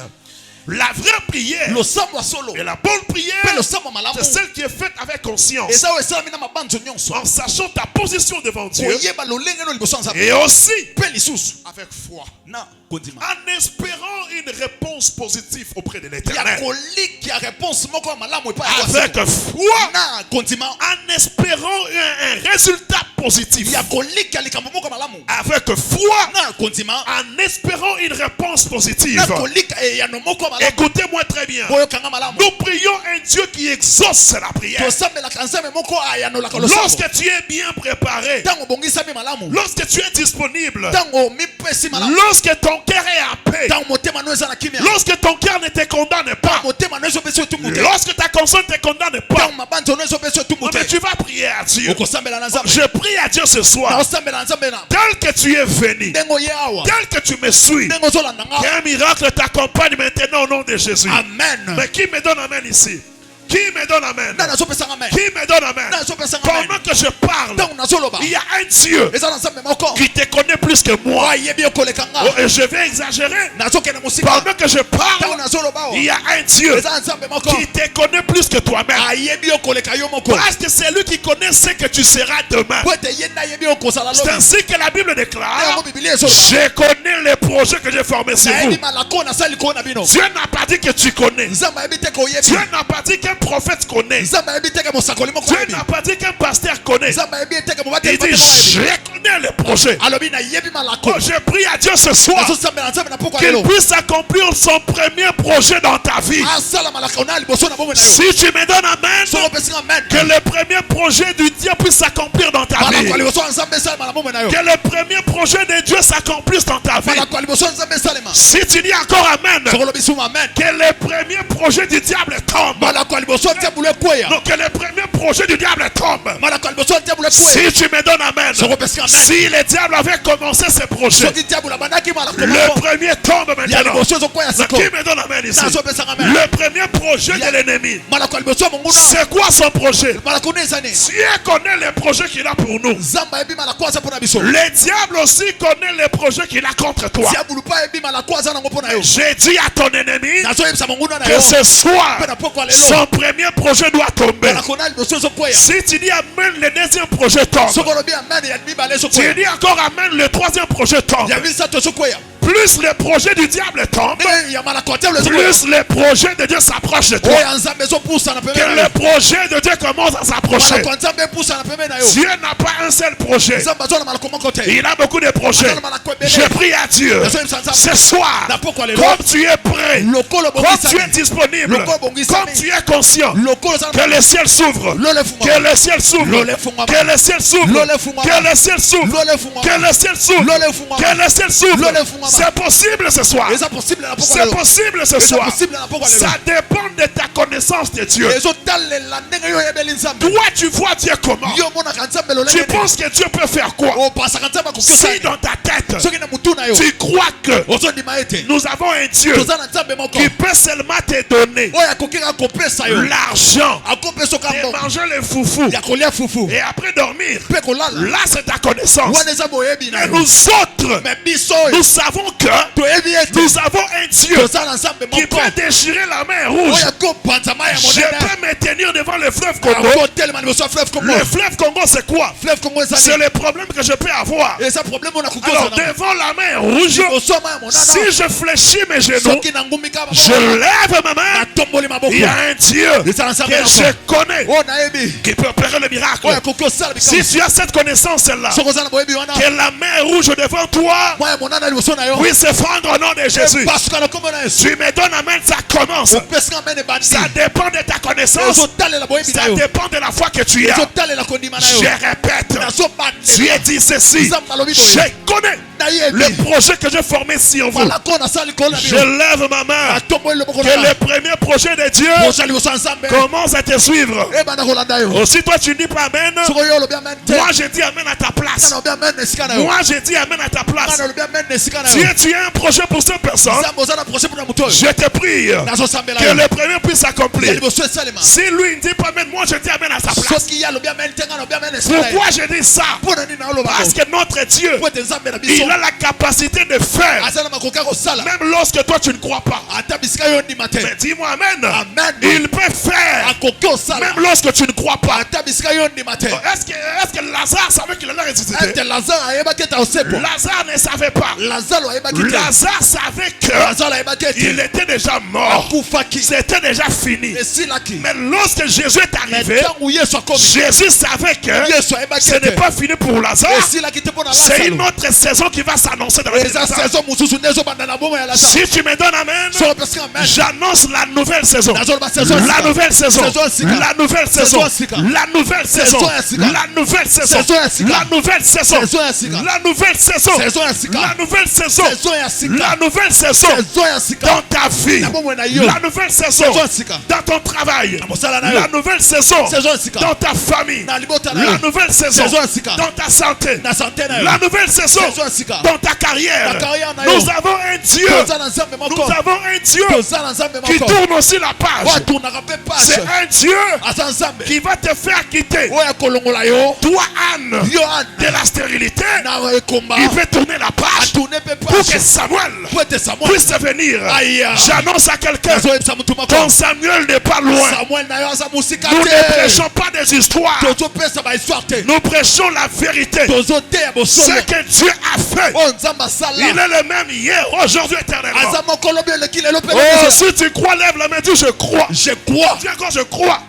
La vraie prière losambo ya solo et la bonne mpe prière, losambo malamu c'est celle qui est faite avec conscience, eza oyo esalami na mabanzo nyonso en sachant ta position devant Dieu, koyeba lolenge no liboso ya nzambe et aussi mpe lisusu avec foi, na kondima en espérant une réponse positive auprès de ya l'Éternel. koliki ya réponse moko ya malamu epai ya Avec kwaseko. foi, na kondima en espérant un résultat positif. ya koliki ya likambo moko ya malamu Avec foi, na kondima en espérant une réponse positive. na kolika eyano moko ya malamu Écoutez-moi très bien. boyokanga malamu Nous prions un Dieu qui exauce la prière. tosambelaka nzambe moko ayanolaka losambo Lorsque tu es bien préparé, ntango obongisami malamu lorsque tu es disponible, ntango mipesi malamu lorsque ton cœur est en paix, ntango motema no eza na kimia lorsque ton cœur ne te condamne pas, motema no ezopesa yo tumbu te lorsque ta conscience ne te condamne pas, ntango mabanzo no ezopesa yo tumbu mais te tu vas prier à Dieu. okosambela na nzambe Je prie à Dieu ce soir, naosambela na nzambe na tel que tu es venu, ndenge oye awa tel que tu me suis, ndenge ozolanda nga qu'un miracle t'accompagne maintenant au nom de Jésus. amen Mais qui me donne amen ici? Qui me donne amen? nani azopesanga amen Qui me donne amen? nani azopesanga amen Pendant que je parle, ntango nazoloba il y a un Dieu eza na nzambe moko qui te connaît plus que moi. ayebi okoleka nga Oh, et je vais exagérer. nazokende mosika Pendant que je ntango parle, nazoloba il y o a un Dieu eza na nzambe moko qui te connaît plus que toi-même. ayebi okoleka yo moko Parce que c'est lui qui connaît ce que tu seras demain. po ete ye nde ayebi okozala C'est lobi ainsi que la Bible yango déclare, bibilia ezoloba je connais les projets que j'ai formés sur vous. nayebi malako nasali likolo na bino Dieu n'a pas dit que tu connais. nzambe ayebi te ke oyebi Dieu n'a pas dit qu'un prophète connaît. nzambe ayebi te ke mosakoli moko Dieu ayebi n'a pas dit qu'un pasteur connaît. nzambe ayebi te ke Il mobateli dit, je connais les projets. alobi nayebi malako Oh, je prie à Dieu ce soir nazosambela nzambe na poko qu'il lelo puisse accomplir son premier projet dans ta vie. asala malaka ona liboso na bomoi na yo Si tu me donnes amen, soko opesinga amen que le premier projet du Dieu puisse s'accomplir dans ta malako ya vie. liboso ya nzambe esalema na bomoi na yo Que le premier projet de Dieu s'accomplisse dans ta vie. malako ya liboso ya nzambe esalema Si tu dis encore amen, soko olobi suma amen que le premier projet du diable tombe. malako ya liboso ya diabolo ekweya Non, que le premier projet du diable tombe. malako ya liboso ya diabolo ekweya Si tu me donnes amen, soko opesinga amen si le diable avait commencé ses projets, soki diabolo abandaki malako le moko premier tombe ya maintenant. liboso ezokweya Mais siko qui me donne amen ici? nazopesanga amen Le premier projet de l'ennemi. malako ya liboso ya monguna C'est quoi son projet? malako ne eza nini Dieu connaît les projets qu'il a pour nous. nzambe ayebi malako aza mpo na biso Le diable aussi connaît les projets qu'il a contre toi. diabolo mpe ayebi malako aza nango mpo na yo J'ai dit à ton ennemi nazoyebisa monguna na que yo ce soir, mpe na poko ya lelo son premier projet doit tomber. malako na liboso ezokweya Si tu dis amen, le deuxième projet tombe. soko olobi amen ya mibale Tu ezokweya dis encore amen, le troisième projet tombe. ya misato ezokweya Plus le projet du diable tombe, ndenge ya malako ya diabolo ezokweya plus le projet de Dieu s'approche de toi. oyo ya nzambe ezopusana Que pembeni na le yo projet de Dieu commence à s'approcher. malako ya nzambe epusana pembeni na yo Dieu n'a pas un seul projet. nzambe azwa na malako moko te Il a beaucoup de projets. aza na malako Je ebele prie à Dieu nazoyebisa nzambe ce soir, na poko ya lelo comme tu es prêt, lokolo comme tu es bongisami disponible, Lokolo bongisami. comme tu es conscient, lokolo eza que na le ciel s'ouvre, lolo efungwa que le ciel s'ouvre, Lolo efungwa que le ciel s'ouvre, Lolo efungwa que le ciel s'ouvre, lolo efungwa que le ciel s'ouvre, Lolo efungwa que le ciel s'ouvre. Lolo efungwa C'est possible ce soir. eza possible na poko ya C'est lelo possible ce eza soir. possible na poko ya lelo Ça dépend de ta connaissance de Dieu. ezotalela ndenge yo oyebeli nzambe Toi, tu vois Dieu comment? yo omonaka nzambe Tu lolenge penses que Dieu peut faire quoi? opasaka nzambe akoki Si osala dans ta tête, soki na mutu na yo tu crois que ozondima ete nous avons un Dieu toza na nzambe moko qui peut seulement te donner oyo akoki kaka kopesa yo l'argent akopesa et okambo manger les foufous ya kolia fufu et après dormir, mpe kolala là c'est ta connaissance. wana eza boyebi na Et yo nous autres, me biso oyo nous savons que toyebi ete nous avons un Dieu toza na nzambe qui moko peut déchirer la mer rouge. oyo akopanza mai ya Je monene peux me tenir devant le fleuve Congo. akotelema liboso ya fleuve congo Le fleuve Congo, c'est quoi? fleuve congo C'est ezali le problème que je peux avoir. eza problème oyo nakoki Alors, ozala devant la mer rouge, liboso ya mai ya monana si je fléchis mes genoux, soki na ngumi kaka je lève ma main, natomboli maboko il y a un Dieu eza na que nzambe moko je connais oyo nayebi qui peut opérer le miracle. oyo akoki osala Si bikambo tu as cette connaissance-là, soki oza na boyebi wana que la mer rouge devant toi mai ya monana liboso na yo puisse se fendre au nom de Jésus. epasuka na kombo na yesu Tu me donnes amen, ça commence. opesika mene ebandi Ça dépend de ta connaissance. ezotalela boyebi na Ça yo dépend de la foi que tu as. ezotalela kondima na yo Je répète, nazobandela Dieu dit ceci. nzambe alobi Je boye connais nayebi le projet que j'ai formé sur vous. malako nasala likolo na Je bino lève ma main. natomboli loboko Que na le premier projet de Dieu projet liboso ya nzambe commence à te suivre. ebanda kolanda yo Aussi, toi, tu ne dis pas amen. soki oyo olobi amen te Moi, je dis amen à ta place. ngana olobi amen na esika na yo Moi, je dis amen à ta place. ngana olobi amen na esika na Si yo tu as un projet pour cette personne, nzambe oza na projet mpona moto oyo je te prie nazosambela que yo le premier puisse ya s'accomplir. liboso esalema Si lui ne dit pas amen, moi, je dis amen à sa place. soki ye alobi amen te ngana olobi amen na esika na yo Pourquoi je dis ça? mpona nini naoloba Parce que notre Dieu, po ete nzambe na il biso Il a la capacité de faire. azana makoka kosala Même lorsque toi tu ne crois pas. ata bisika yo ndima te Mais dis-moi amen. Amen. Il peut faire. akoki osala Même lorsque tu ne crois pas. ata bisika yo ndima te Est-ce que Lazare savait qu'il allait ressusciter? ete lazare ayebaki ete osepo Lazare ne savait pas. lazaro ayebaki te Lazare savait que lazaro ayebaki il ete était déjà mort. akufaki C'était déjà fini. esilaki Mais lorsque Jésus est arrivé, ntango yesu akomi Jésus savait que yesu ayebaki ce n'est ete pas fini pour Lazare. esilaki te mpo na C'est une lazaro autre saison qui va s'annoncer dans la vie de eza Lazare. saison mosusu nde ezobanda na bomo ya lazaro Si tu me donnes amen, solo pesika amen j'annonce la nouvelle saison. nazoloba saison ya La sika. nouvelle saison. Saison ya sika. La nouvelle saison. Saison ya sika. La nouvelle saison. Saison ya sika. La nouvelle saison. Saison ya sika. La nouvelle saison. Saison ya sika. La nouvelle saison. Saison ya sika. La nouvelle saison. Saison ya sika. La nouvelle saison. saison ya sika Dans ta vie. na bomoi na yo La nouvelle saison. Saison ya sika. Dans ton travail. mosala na yo. La nouvelle saison. Saison ya sika. Dans ta famille. na libota na La yo nouvelle saison. Saison ya sika. Dans ta santé. na sante na yo La nouvelle saison. Saison ya sika. Dans ta carrière. Na carrière na yo. Nous avons un Dieu. toza na nzambe Nous moko avons un Dieu toza na nzambe qui moko tourne aussi la page. oyo aturnaka mpe C'est page un Dieu aza nzambe qui va te faire quitter. oyo akolongola yo Toi, Anne, yo ane de la stérilité, na ekomba il peut tourner la page atourne mpe pour que page Samuel po ete samuel puisse venir. Aïe. J'annonce à quelqu'un, azoyebisa motu moko ton Samuel n'est pas loin. samuel na yo aza mosika Nous ne te prêchons pas des histoires. tozopesa bahistoire te Nous prêchons la vérité. tozoteya bosolo Ce que Dieu a fait, oyo nzambe il asala est le même hier, aujourd'hui, éternellement. aza mokolo bi eleki lelo mpe Oh, si tu crois, lève la main, dis je crois. je crois Dis encore je crois.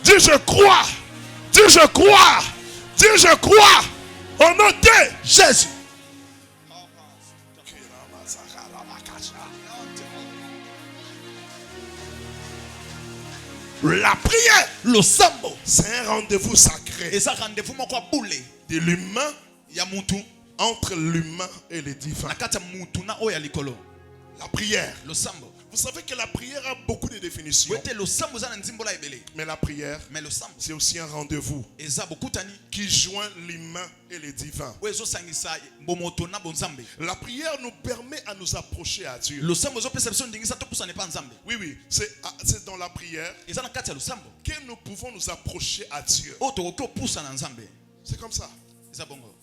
Dis je crois. Dis je crois. Dis je crois. Au nom de jésus la prière, losambo c'est un rendez-vous sacré eza rendez-vous moko ya bule de l'humain ya mutu entre l'humain et le divin. na kati ya mutu na oyo ya likolo La prière. losambo Vous savez que la prière a beaucoup de définitions. ete losambo eza na nzimbola ebele Mais la prière, mais losambo c'est aussi un rendez-vous eza bokutani qui joint l'humain et le divin. oyo ezosangisa bomoto na bonzambe La prière nous permet à nous approcher à Dieu. losambo ezopesa biso ndingisa topusana epa nzambe Oui, oui, c'est dans la prière eza na kati ya losambo que nous pouvons nous approcher à Dieu. oyo tokoki opusa na nzambe C'est comme ça. eza bongo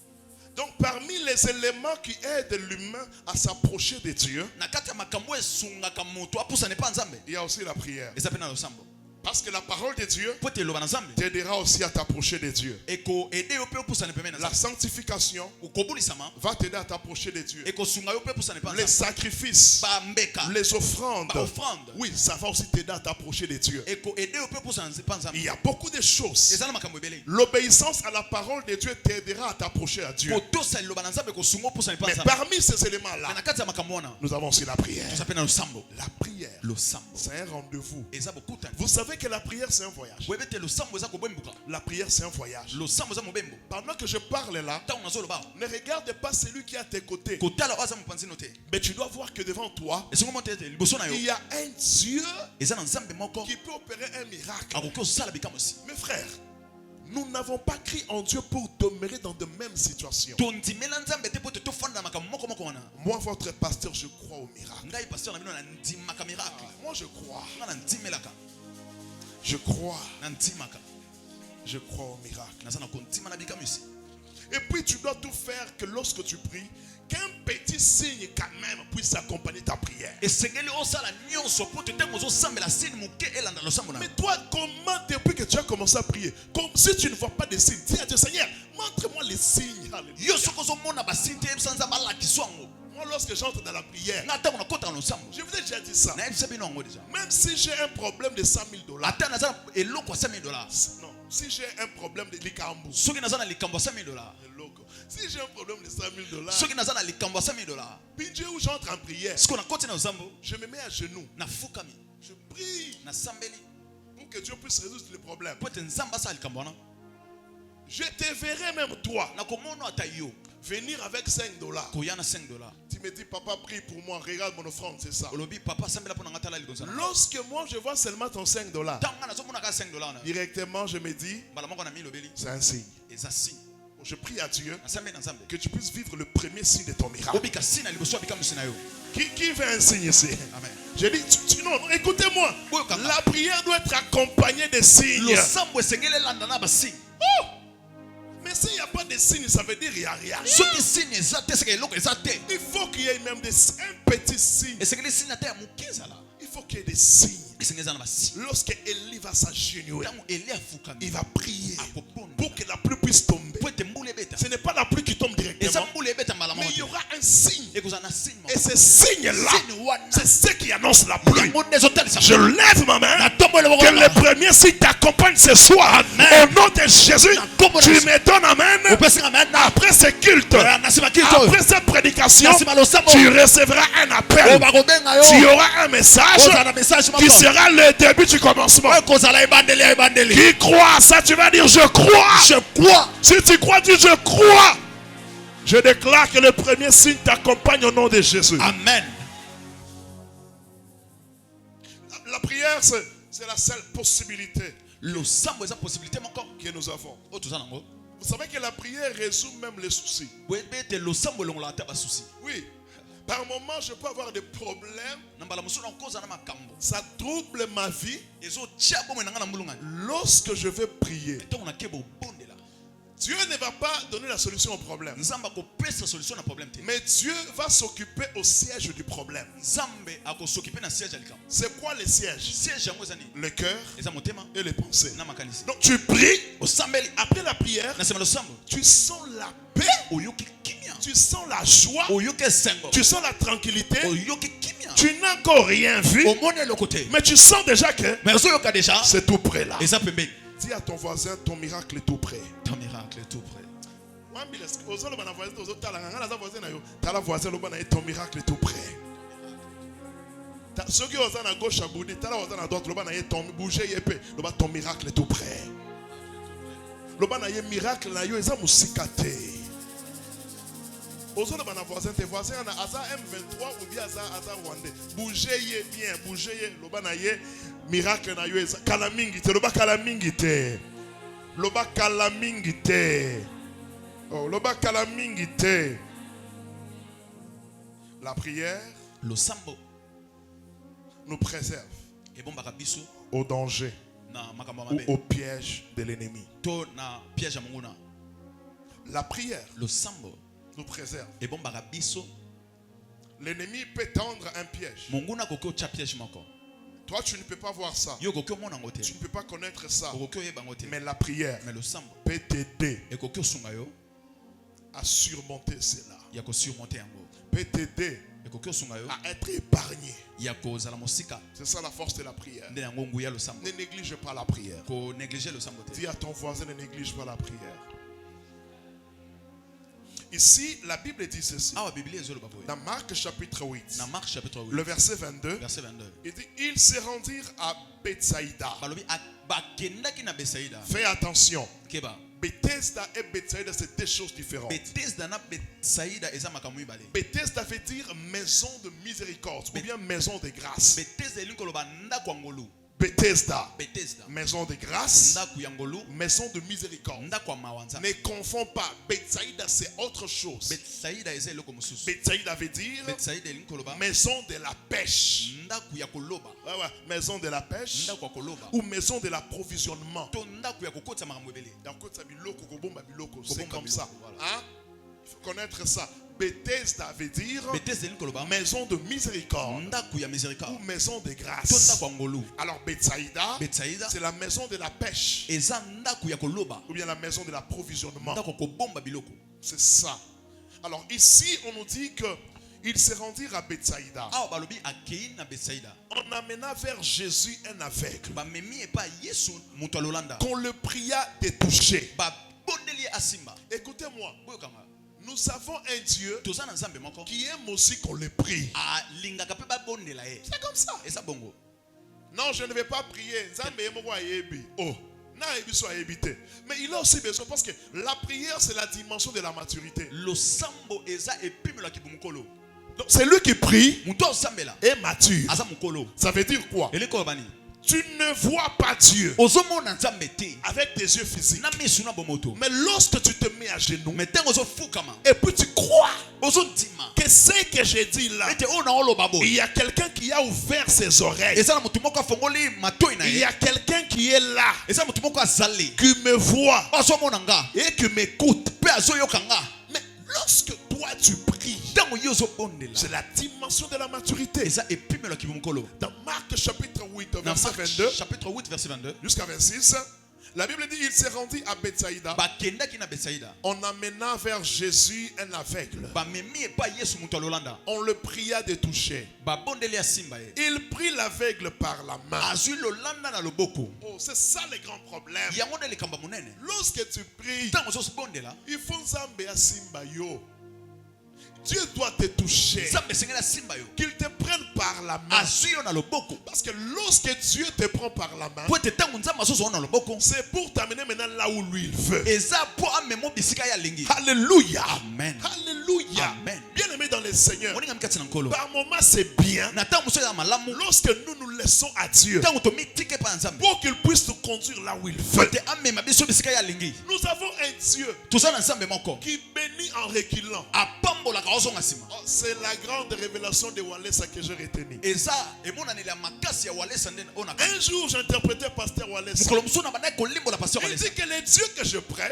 Donc parmi les éléments qui aident l'humain à s'approcher de Dieu, na kati ya makambo esungaka moto apusana epa nzambe il y a aussi la prière. eza mpe na losambo Parce que la parole de Dieu po ete eloba na nzambe t'aidera aussi à t'approcher de Dieu. ekoede yo mpe opusana pembeni na La nzambe sanctification okobulisama va t'aider à t'approcher de Dieu. ekosunga yo mpe opusana epa Les nzambe sacrifices, bambeka les offrandes, baofrande oui, ça va aussi t'aider à t'approcher de Dieu. ekoede yo mpe opusana epa nzambe Il y a beaucoup de choses. eza na makambo ebele L'obéissance à la parole de Dieu t'aidera à t'approcher à Dieu. kotosa liloba na nzambe ekosunga opusana epa Mais nzambe parmi ces me éléments-là, na kati ya makambo wana nous avons aussi la prière. toza mpe na losambo La prière, losambo c'est un rendez-vous. eza bokutani Vous savez que la prière, c'est un voyage. boyebi ete losambo eza kobwembuka La prière, c'est un voyage. losambo eza mobembo Pendant que je parle là, ntango nazoloba ne regarde pas celui qui est à tes côtés. kotala oyo aza mopanzi no te Mais tu dois voir que devant toi, esongo mo te ete liboso na il yo y a un Dieu eza na nzambe moko qui peut opérer un miracle. akoki osala bikambo si Mes frères, nous n'avons pas crié en Dieu pour demeurer dans de mêmes situations. tondimela nzambe te po te tofanda na makambo moko moko wana Moi, votre pasteur, je crois au miracle. ngai paster na bino na ndimaka miracle Moi, je crois. nga na ndimelaka Je crois. na ndimaka Je crois au miracle. naza na kondima na bikambo esi Et puis, tu dois tout faire que lorsque tu pries, qu'un petit signe quand même puisse accompagner ta prière. esengeli osala nyonso po te ntango ozosambela sini moke elanda losambo na Mais toi, comment, depuis que tu as commencé à prier, comme si tu ne vois pas de signes, dis à Dieu, Seigneur, montre-moi les signes. Alléluia. yo soki ozomona basini te yebisa nzambe alakisa yango Moi, lorsque j'entre dans la prière, nga ntango nakota na losambo je vous ai déjà dit ça. nayebisa bino yango deja Même si j'ai un problème de 100 000 dollars, ata naza na eloko ya 5000 dollars non, si j'ai un problème de likambo, soki naza na likambo ya 5000 dollars si j'ai un problème de 100 000 dollars, soki naza na likambo ya 5000 dollars puis Dieu où j'entre en prière, siko nakoti na losambo je me mets à genoux, nafukami je prie nasambeli pour que Dieu puisse résoudre les problèmes. po ete nzambe asala likambo wana Je te verrai même toi nakomona ata yo venir avec 5 dollars. koya na 5 dollars Tu me dis, papa, prie pour moi, regarde mon offrande, c'est ça. olobi papa asambela mpo na nga tala likonza na Lorsque moi je vois seulement ton 5 dollars, ntango nga nazomonaka 5 dollars na directement je me dis, mbala moko na milobeli c'est un signe. eza signe Je prie à Dieu nasambeli na nzambe que tu puisses vivre le premier signe de ton miracle. obika signe na liboso ya bikamwisi na yo Qui veut un signe ici? amen Je dis, non, écoutez-moi. Oyo kaka. La prière doit être accompagnée de signes. losambo esengeli elanda na basigne Mais s'il n'y a pas des signes, ça veut dire il n'y a rien. soki signe eza te seke eloko eza te Il faut qu'il y ait même un petit signe. esengeli signe ata ya moke ezala Il faut qu'il y ait des signes. esengeli eza na basigne Lorsque Élie va s'agenouiller, ntango eli afukami il va prier akobonda pour que la pluie puisse tomber. po ete mbula ebeta Ce n'est pas la pluie qui tombe eza directement, mbula ebeta mbala mais moko il y te aura un signe. ekozala na signe Et moko ce signe-là, signe wana c'est ce qui annonce la pluie. yango nde ezotalisa Je lève ma main. natombo eloboko Que le premier signe t'accompagne ce soir. Au nom de Jésus, tu me donnes amen. opesinga maintenant Après ce culte, na nsima kiso après cette prédication, na nsima losambo tu recevras un appel. oyo bakobenga Tu yo auras un message ozala na message qui moko sera le début du commencement. oyo kozala ebandeli ya ebandeli Qui croit ça, tu vas dire je crois. je crois Si tu crois, dis je crois. Je déclare que le premier signe t'accompagne au nom de Jésus. amen La prière, c'est la seule possibilité losambo eza possibilité moko que nous avons. oyo toza nango Vous savez que la prière résout même les soucis. boyebi ete losambo elongola ata basusi Oui. Par moment, je peux avoir des problèmes. na mbala mosusu nakoza na makambo Ça trouble ma vie ezotia bomoi na nga na mbulungani lorsque je vais prier. ntongo nake bobondela Dieu ne va pas donner la solution au problème. nzambe akopesa solution na problème te Mais Dieu va s'occuper au siège du problème. nzambe akosokipe na siège ya likambo C'est quoi le siège? siège yango eza nini Le cœur eza motema et les pensées. na makanisi Donc tu pries. osambeli Après la prière, na nsima losambo tu sens la paix. oyoki kimia Tu sens la joie. oyoki esengo Tu sens la tranquillité. oyoki kimia Tu n'as encore rien vu. omoni eloko te Mais tu sens déjà que mais ozoyoka déjà c'est tout près là. eza pembeni Dis à ton voisin, ton miracle est tout près. ton miracle est tout près Ton miracle est tout près. Ceux qui sont à gauche à Boudi, à droite, ton miracle est tout près. Le miracle na yo eza musikate. Ozo le voisin, tes voisins na aza M23 ou bien aza Rwandais. Bougez bien, bougez le banaye miracle na yo eza kalamingi te, loba kalamingi te. Loba kalamingi te. Oh, loba kalamingi te. La prière losambo nous préserve ebombaka biso au danger na makambo ya ou mabe au piège de l'ennemi. to na piège ya monguna La prière losambo nous préserve. ebombaka biso L'ennemi peut tendre un piège. monguna akoki otya piège moko Toi, tu ne peux pas voir ça. yo okoki omona yango te Tu ne peux pas connaître ça. okoki oyeba yango te Mais la prière mais losambo peut t'aider ekoki osunga yo à surmonter cela. ya kosurmonte yango Peut t'aider ekoki osunga yo à être épargné. ya kozala mosika C'est ça la force de la prière. nde yango nguya losambo Ne néglige pas la prière. konéglige losambo te Dis à ton voisin, ne néglige pas la prière. Ici, la Bible dit ceci. awa biblia ezoloba boye Dans Marc chapitre 8, na mark chapitre 8 le verset 22, verset 22 il dit, ils se rendirent à Bethsaïda. balobi bakendaki na besaïda Fais attention. keba Bethesda et Bethsaïda, c'est deux choses différentes. betesda na besaïda eza makambo mibale Bethesda veut dire maison de miséricorde ou bien maison de grâce. betesda elingi koloba ndako ya ngolu Bethesda, betesda maison de grâce, ndako ya ngolu maison de miséricorde. ndako ya mawa nzambe Ne confonds pas. Bethsaïda, c'est autre chose. betsaïda eza eloko mosusu Bethsaïda veut dire betsaïda elingi koloba maison de la pêche. ndako ya koloba Ouais, ouais, maison de la pêche ndako ya koloba ou maison de l'approvisionnement. to ndako ya kokotisa makambo ebele Dans Kotsa Biloko, Kobomba Biloko, c'est Kobomba comme ça. Biloko, voilà. Hein? Il faut connaître ça. Bethesda veut dire betesda elingi koloba maison de miséricorde ndako ya ou miséricorde maison de to grâce. ndako ya ngolu Alors Bethsaïda, betsaïda c'est la maison de la pêche eza ndako ya koloba ou bien la maison de l'approvisionnement. ndako ya kobomba biloko C'est ça. Alors ici, on nous dit que ils se rendirent à Bethsaïda. awa balobi akei na betsaïda On amena vers Jésus un aveugle bamemi epai yesu moto alolanda qu'on le pria de toucher. babondeli ye asimba Écoutez-moi, boyokanga nous avons un Dieu toza na nzambe moko qui aime aussi qu'on le prie. alingaka mpe babondela ye C'est comme ça. eza bongo Non, je ne vais pas prier. Nzambe yemoko ayebi. Oh. Na yebiso ayebi te. Mais il a aussi besoin parce que la prière, c'est la dimension de la maturité. losambo eza epimelo ya kibumukolo Donc c'est lui qui prie moto osambela et mature. aza mokolo Ça veut dire quoi? eleki oyo bani Tu ne vois pas Dieu ozomona nzambe te avec tes yeux physiques. na misu na bomoto Mais lorsque tu te mets à genoux me ntango ozofukama et puis tu crois ozondima que ce que j'ai dit là, ete oyo na oloba il boye y a quelqu'un qui a ouvert ses oreilles. eza na motu moko afongoli matoi na Il y ye a quelqu'un qui est là, eza na motu moko azali qui me voit azomona nga et qui m'écoute. mpe Mais lorsque toi tu pries, c'est la dimension de la maturité. Dans Marc chapitre 8, verset 22 chapitre 8 verset 22 jusqu'à 26, la Bible dit il s'est rendu à Bethsaïda. On amena vers Jésus un aveugle. On le pria de toucher. Il prit l'aveugle par la main. Oh, c'est ça le grand problème. Lorsque tu pries, il faut Nzambe asimba yo. Dieu doit te toucher. Qu'il te prenne par la main. Parce que lorsque Dieu te prend par la main, c'est pour t'amener maintenant là où lui il veut. Alléluia. Amen. Alléluia. Amen. Bien aimé dans le Seigneur, par moments c'est bien lorsque nous nous laissons à Dieu pour qu'il puisse nous conduire là où il veut. Nous avons un Dieu qui bénit en reculant. Oh, c'est la grande révélation de Wallace que j'ai retenue. Un jour, j'interprétais Pasteur Wallace. Il dit que le Dieu que je prêche,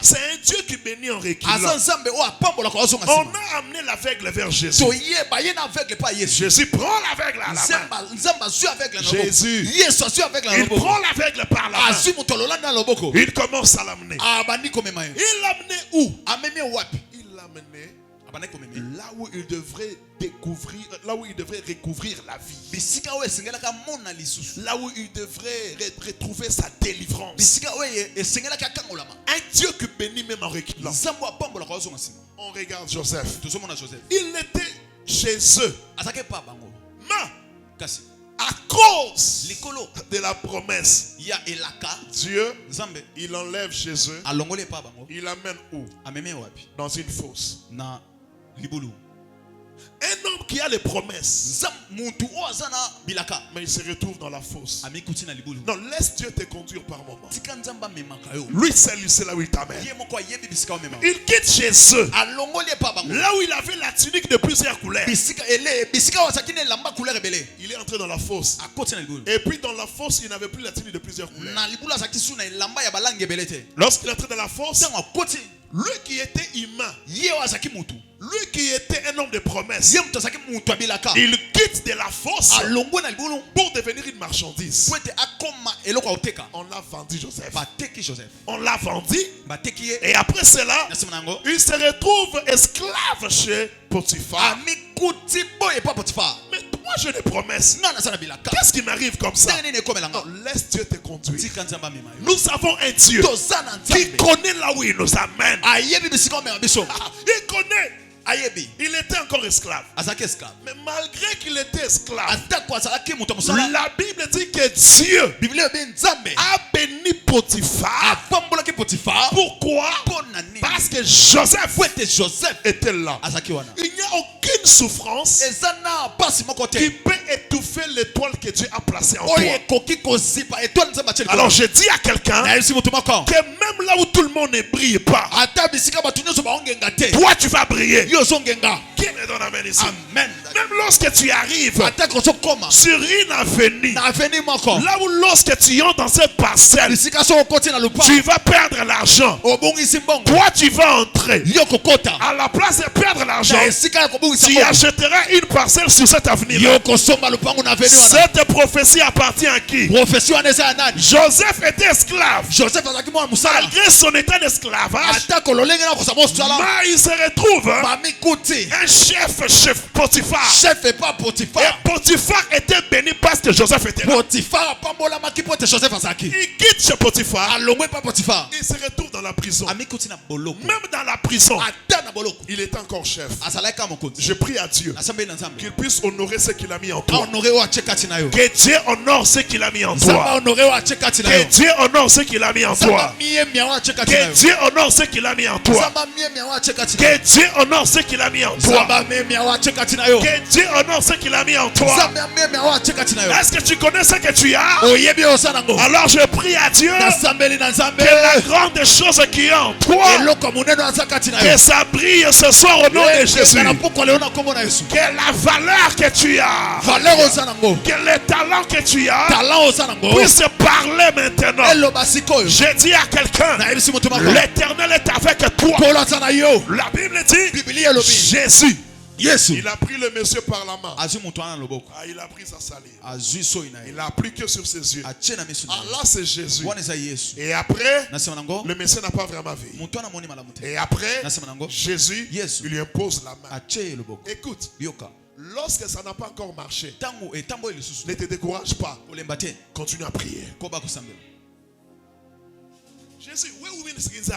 c'est un Dieu qui bénit en reculant. On a amené l'aveugle vers Jésus. Jésus prend l'aveugle à la main. Jésus, il prend l'aveugle par la main. Il commence à l'amener. Il l'a amené où? Il l'a amené là où il devrait découvrir, là où il devrait recouvrir la vie. Là où il devrait retrouver sa délivrance. Un Dieu qui bénit même en reculant. On regarde Joseph. Il était chez eux. Mais à cause de la promesse, Dieu, il enlève chez eux. Il amène où? Dans une fosse. Un homme qui a les promesses, mais il se retrouve dans la fosse. Non, laisse Dieu te conduire par moment. Lui seul, il sait là où il t'amène. Il quitte chez eux, là où il avait la tunique de plusieurs couleurs. Il est entré dans la fosse. Et puis dans la fosse, il n'avait plus la tunique de plusieurs couleurs. Lorsqu'il est entré dans la fosse, lui qui était humain, lui qui était un homme de promesse, il quitte de la fosse pour devenir une marchandise. On l'a vendu Joseph. On l'a vendu. Et après cela, il se retrouve esclave chez Potiphar. Mais moi j'ai des promesses. Qu'est-ce qui m'arrive comme ça? Non, laisse Dieu te conduire. Nous avons un Dieu qui connaît là où il nous amène. Il connaît. Il était encore esclave. Mais malgré qu'il était esclave, la Bible dit que Dieu a béni Potiphar. Pourquoi? Parce que Joseph était là. Il n'y a aucune souffrance qui peut étouffer l'étoile que Dieu a placée en toi. Alors je dis à quelqu'un que même là où tout le ne brille pas, toi tu vas briller. Qui me donne amen ici? Amen. Même lorsque tu arrives sur une avenue, là où lorsque tu entres dans cette parcelle, tu vas perdre l'argent. Toi tu vas entrer. À la place de perdre l'argent, tu achèteras une parcelle sur cette avenue. Cette prophétie appartient à qui? Joseph était esclave. Malgré son état d'esclavage, il se retrouve un chef Potiphar. Et Potiphar était béni parce que Joseph était là. Il quitte chez Potiphar. Il se retrouve dans la prison. Même dans la prison, il est encore chef. Je prie à Dieu qu'il puisse honorer ce qu'il a mis en toi. Que Dieu honore ce qu'il a mis en toi. Que Dieu honore ce qu'il a mis en toi. Que Dieu honore ce qu'il a mis en toi. Que Dieu honore ce qu'il a mis en toi. Que Dieu honore ce qu'il a mis en toi. Est-ce que tu connais ce que tu as? Alors je prie à Dieu que la grande chose qui est en toi, que ça brille ce soir au nom de Jésus. Que la valeur que tu as, valeur oza nango Que les talents que tu as talent oza nango puissent parler maintenant. eloba sikoyo J'ai dit à quelqu'un, nayebisi moto mako l'Éternel est avec toi. nkolo aza na yo La Bible dit, biblia elobi Jésus, yesu il a pris le monsieur par la main. azwi moto wana na loboko Ah, il a pris sa salive. azwi soi na ye Il a pris que sur ses yeux. atie na miso na Ah, ye là, c'est Jésus. wana eza yesu Et après, na nsima nango le monsieur n'a pas vraiment vu. moto wana amoni malamu te Et après, na nsima nango Jésus Yes. il lui impose la main. atie ye loboko Écoute, yoka lorsque ça n'a pas encore marché, ntango etamboyi lisusu ne te décourage pas. kolemba te Continue à prier. koba kosambela Jésus, oui, oui, oui,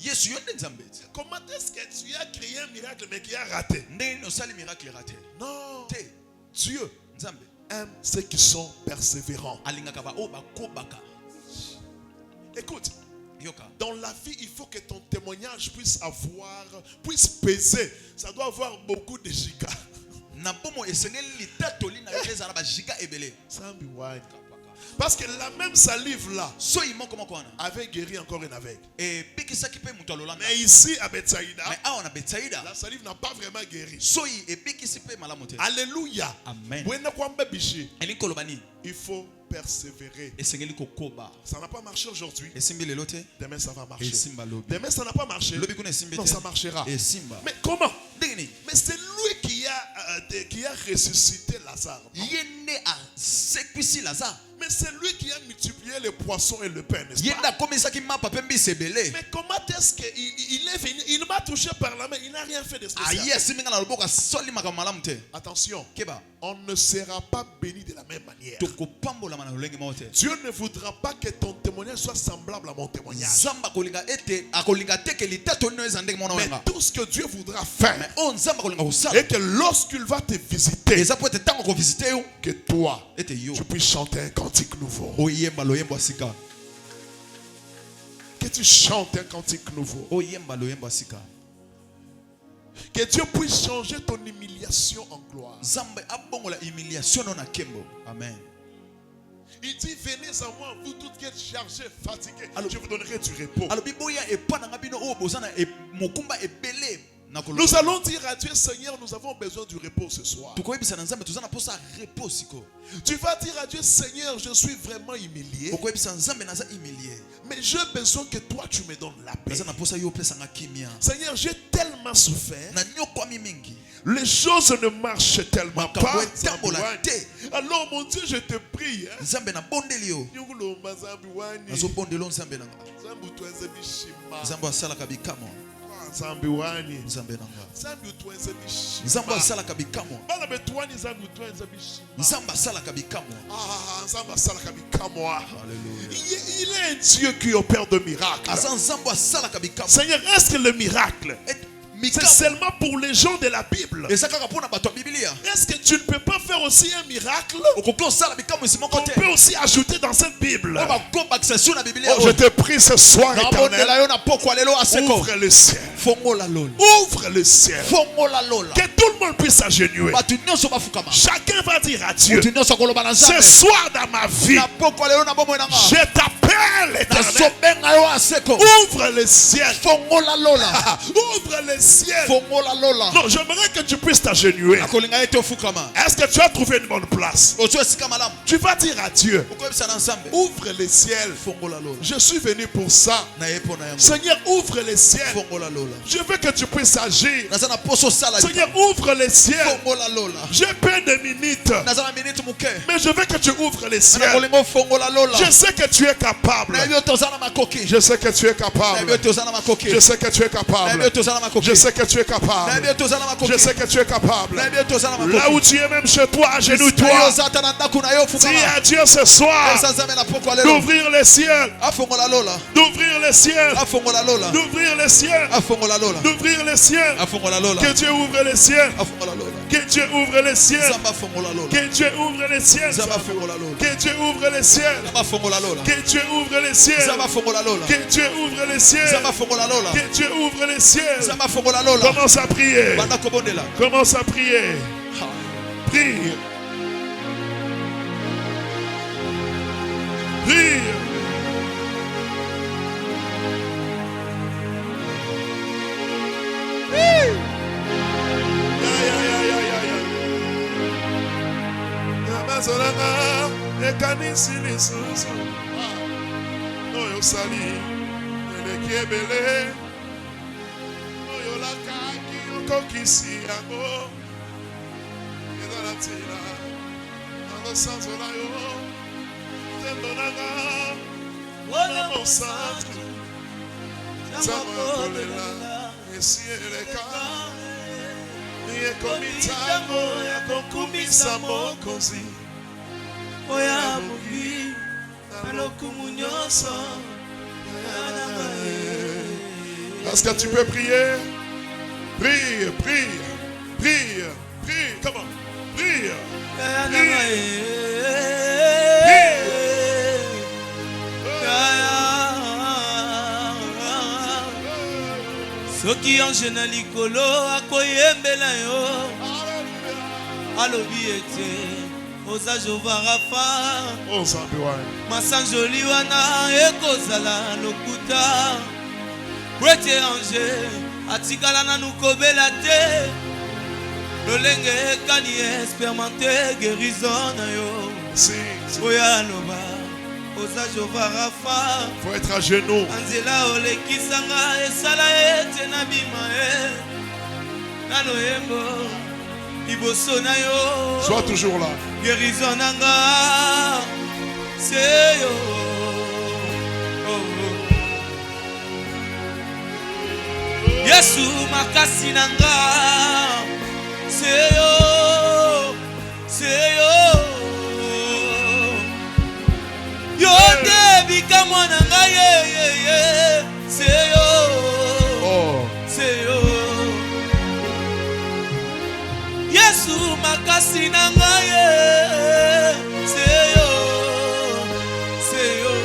yesu yo nde nzambe ete comment est-ce que tu as créé un miracle mais qui a raté? ndenge nini osali miracle erate Non. te Dieu nzambe aime ceux qui sont persévérants. alingaka baoyo bakobaka Écoute, yoka dans la vie, il faut que ton témoignage puisse peser. Ça doit avoir beaucoup de gigas. na bomo esengeli litatoli na yo ezala bajiga ebele Sambi wine. Parce que la même salive là soyi moko moko wana avait guéri encore une aveugle. ebikisaki mpe moto alolanda Mais ici à Bethsaïda, mais awa na betsaida la salive n'a pas vraiment guéri. soyi ebikisi mpe malamu te Alléluia. amen Bwena kwamba bishi. elingi koloba nini Il faut persévérer. esengeli kokoba Ça n'a pas marché aujourd'hui. esimbi lelo te Demain ça va marcher. esimba lobi Demain ça n'a pas marché. lobi kuna esimbi Non, te ça marchera. esimba Mais comment? ndenge nini Mais c'est lui qui a ressuscité Lazare. Non? ye nde asekwisi lazare Mais c'est lui qui a multiplié les poissons et le pain, n'est-ce ye pas? nde akomisaki mapa mpe mbisi ebele Mais comment est-ce qu'il il est venu? Il m'a touché par la main, il n'a rien fait de aye spécial. asimbi nga na loboko asoli makambo malamu te Attention, keba on ne sera pas béni de la même manière. tokopambolama na lolenge moko te Dieu ne voudra pas que ton témoignage soit semblable à mon témoignage. nzambe akolinga te ke litato nino eza ndenge mona Mais wenga tout ce que Dieu voudra faire, mais oyo nzambe akolinga kosala et que lorsqu'il va te visiter, eza po ete ntango akovisite yo que toi, ete yo tu puisses chanter un cantique nouveau. oyemba loyembo ya sika Que tu chantes un cantique nouveau. oyemba loyembo ya sika Que Dieu puisse changer ton humiliation en gloire. nzambe abongola humiliation no na nkembo amen Il dit, venez à moi, vous toutes qui êtes chargés, fatigués, je vous donnerai du repos. alobi boya epa na nga bino oyo boza na mokumba ebele Nous allons dire à Dieu, Seigneur, nous avons besoin du repos ce soir. tokoyebisa na nzambe toza na posa repos siko Tu vas dire à Dieu, Seigneur, je suis vraiment humilié, okoyebisa nzambe naza humilie mais j'ai besoin que toi tu me donnes la paix. naza na posa yo opesanga kimia Seigneur, j'ai tellement souffert. na nyokwami mingi Les choses ne marchent tellement pas. makambo etambola te Alors mon Dieu, je te prie. nzambe nabondeli yo Nyungulomba zambiwani. nazobondela nzambe nanga Zambi utwenze bishima. nzambe asalaka bikamwa Zambiwani. nzambe nanga Zambi utwenze bishima. nzambe asalaka bikamwa Bala betwani zambi utwenze bishima. nzambe asalaka bikamwa Ah, Zambi asalaka bikamwa. Alléluia. Il est un Dieu qui opère de miracles. aza nzambe asalaka bikamwa Seigneur, est-ce que le miracle, c'est seulement pour les gens de la Bible? eza kaka mpona bato ya bibilia Est-ce que tu ne peux pas faire aussi un miracle okoki osala bikamwa esi moko qu'on te peut aussi ajouter dans cette Bible? oyo bakobakisa sio na bibilia Oh, je te prie ce soir, nabondela éternel, yo na pokwa lelo aseko ouvre le ciel. fongola lola Ouvre le ciel. fongola lola Que tout le monde puisse s'agenouiller. bato nyonso bafukama Chacun va dire à Dieu, moto nyonso akoloba na ce nzambe soir dans ma vie, na pokwa lelo na bomoi nanga je t'appelle, éternel. nazobenga yo aseko Ouvre le ciel. fongola lola Ah, ouvre le ciel. fongola lola Non, j'aimerais que tu puisses t'agenouiller. akolinga ye te ofukama Est-ce que tu as trouvé une bonne place? ozwa esika malamu Tu vas dire à Dieu, okoyebisa na nzambe ouvre le ciel. fongola lola Je suis venu pour ça. na ye mpo na yango Seigneur, ouvre le ciel. fongola lola Je veux que tu puisses agir. naza na poso osala Seigneur, ouvre le ciel. fongola lola J'ai peu de minutes, naza na minute moke mais je veux que tu ouvres le na ciel. kolinga ofongola lola Je sais que tu es capable. nayebi oyo toza na makoki Je sais que tu es nayebi oyo capable. toza na makoki Je sais que tu es nayebi oyo capable. toza na makoki Je sais que tu es nayebi capable. oyo toza na makoki Je sais que tu es capable. nayebi oyo toza na Là makoki où tu es même chez toi, Nayo agenouille-toi. oza ata na ndako na yo Dis ofukama à Dieu ce soir eza nzambe na pokwa lelo d'ouvrir le ciel, afongola lola d'ouvrir le ciel, afongola lola d'ouvrir le ciel, afongola lola d'ouvrir le ciel. afongola lola Que Dieu ouvre le ciel. afongola lola Que Dieu ouvre le ciel. nzambe afongola lola Que Dieu ouvre le ciel. nzambe afongola lola Que Dieu ouvre le ciel. nzambe afongola lola Que Dieu ouvre le ciel. nzambe afongola lola Que Dieu ouvre le ciel. nzambe afongola lola Que Dieu ouvre le ciel. nzambe afongola lola Commence à prier. banda kobondela Commence à prier. Prie. Prie. Ya, ya, ya, ya, ya, ya. nazolanga ekanisi lisusu oyo osali eleki ebele oyo olakaki okokisi yango eza na ntina nazosanzola yo nzembo nanga wana mosantu nzambo ya kolela esi eleka ekomi ntango ya kokumisa mokonzi oya moki na lokumu nyonso. Est-ce que tu peux prier? Prie, prie, prie, prie. Comment? Prie. Soki ange na likolo akoyembela yo alobi ete oza Jehova Rafa masanjoli wana ekozala lokuta prete ange atikala nanu kobela te lolenge ekani experimente guérison na yo oya aloba oza Jehova Rafa. Faut être à genoux. Anzela olekisanga esala ete na bima nano yembo iboso na yo. Sois toujours là. Guérison nanga c'est yo. Yesu makasi nanga c'est yo. C'est yo. Yo debika mwana ngaye c'est yo. C'est yo. Yesu makasi na ngaye c'est yo. C'est yo.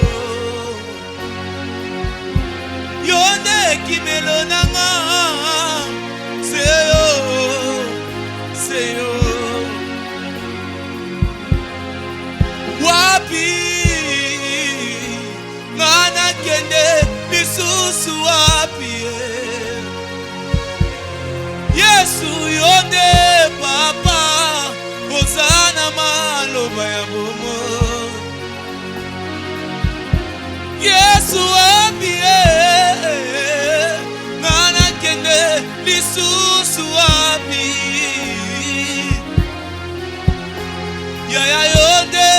Yo ndekimelo nanga c'est yo. C'est yo. Wapi Nana kende lisusu wapi Yesu yonde papa Ozana maloba ya bomo Yesu wapi Nana kende lisusu wapi Yaya yonde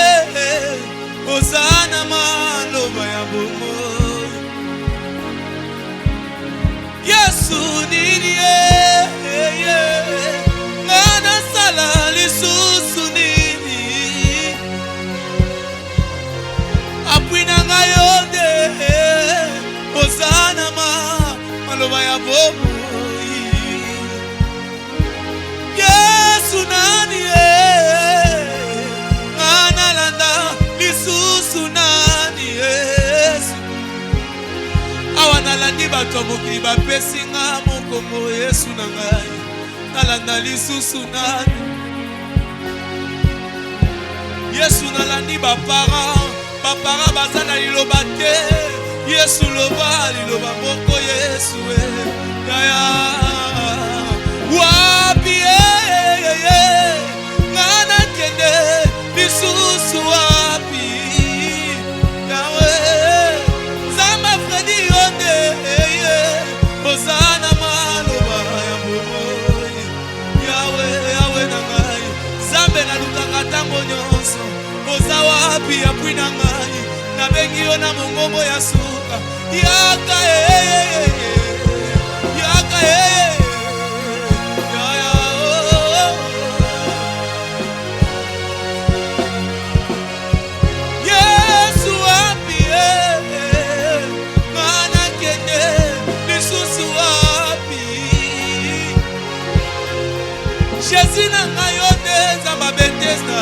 Ozana maloba ya bomo Yesu nini Ngana sala lisusu nini Apwina ngayonde Ozana maloba ya bomo Yesu nani Ngana landa lisusu nani Yesu awana landi bato mokili bapesinga mokongo Yesu na ngai nalanda lisusu nani Yesu nalandi bapara baza na liloba te Yesu loba liloba moko Yesu yaya wapi ngana kende lisusu wapi yawe zamba fredi yonde ozana maloba ya bomoy yawe yawe na ngai zambe na lukanga tango nyonso oza wapi apwi na ngai nabengi yo na mongongo ya suka yaka yaka Jésus na ngayonde zamba Bethesda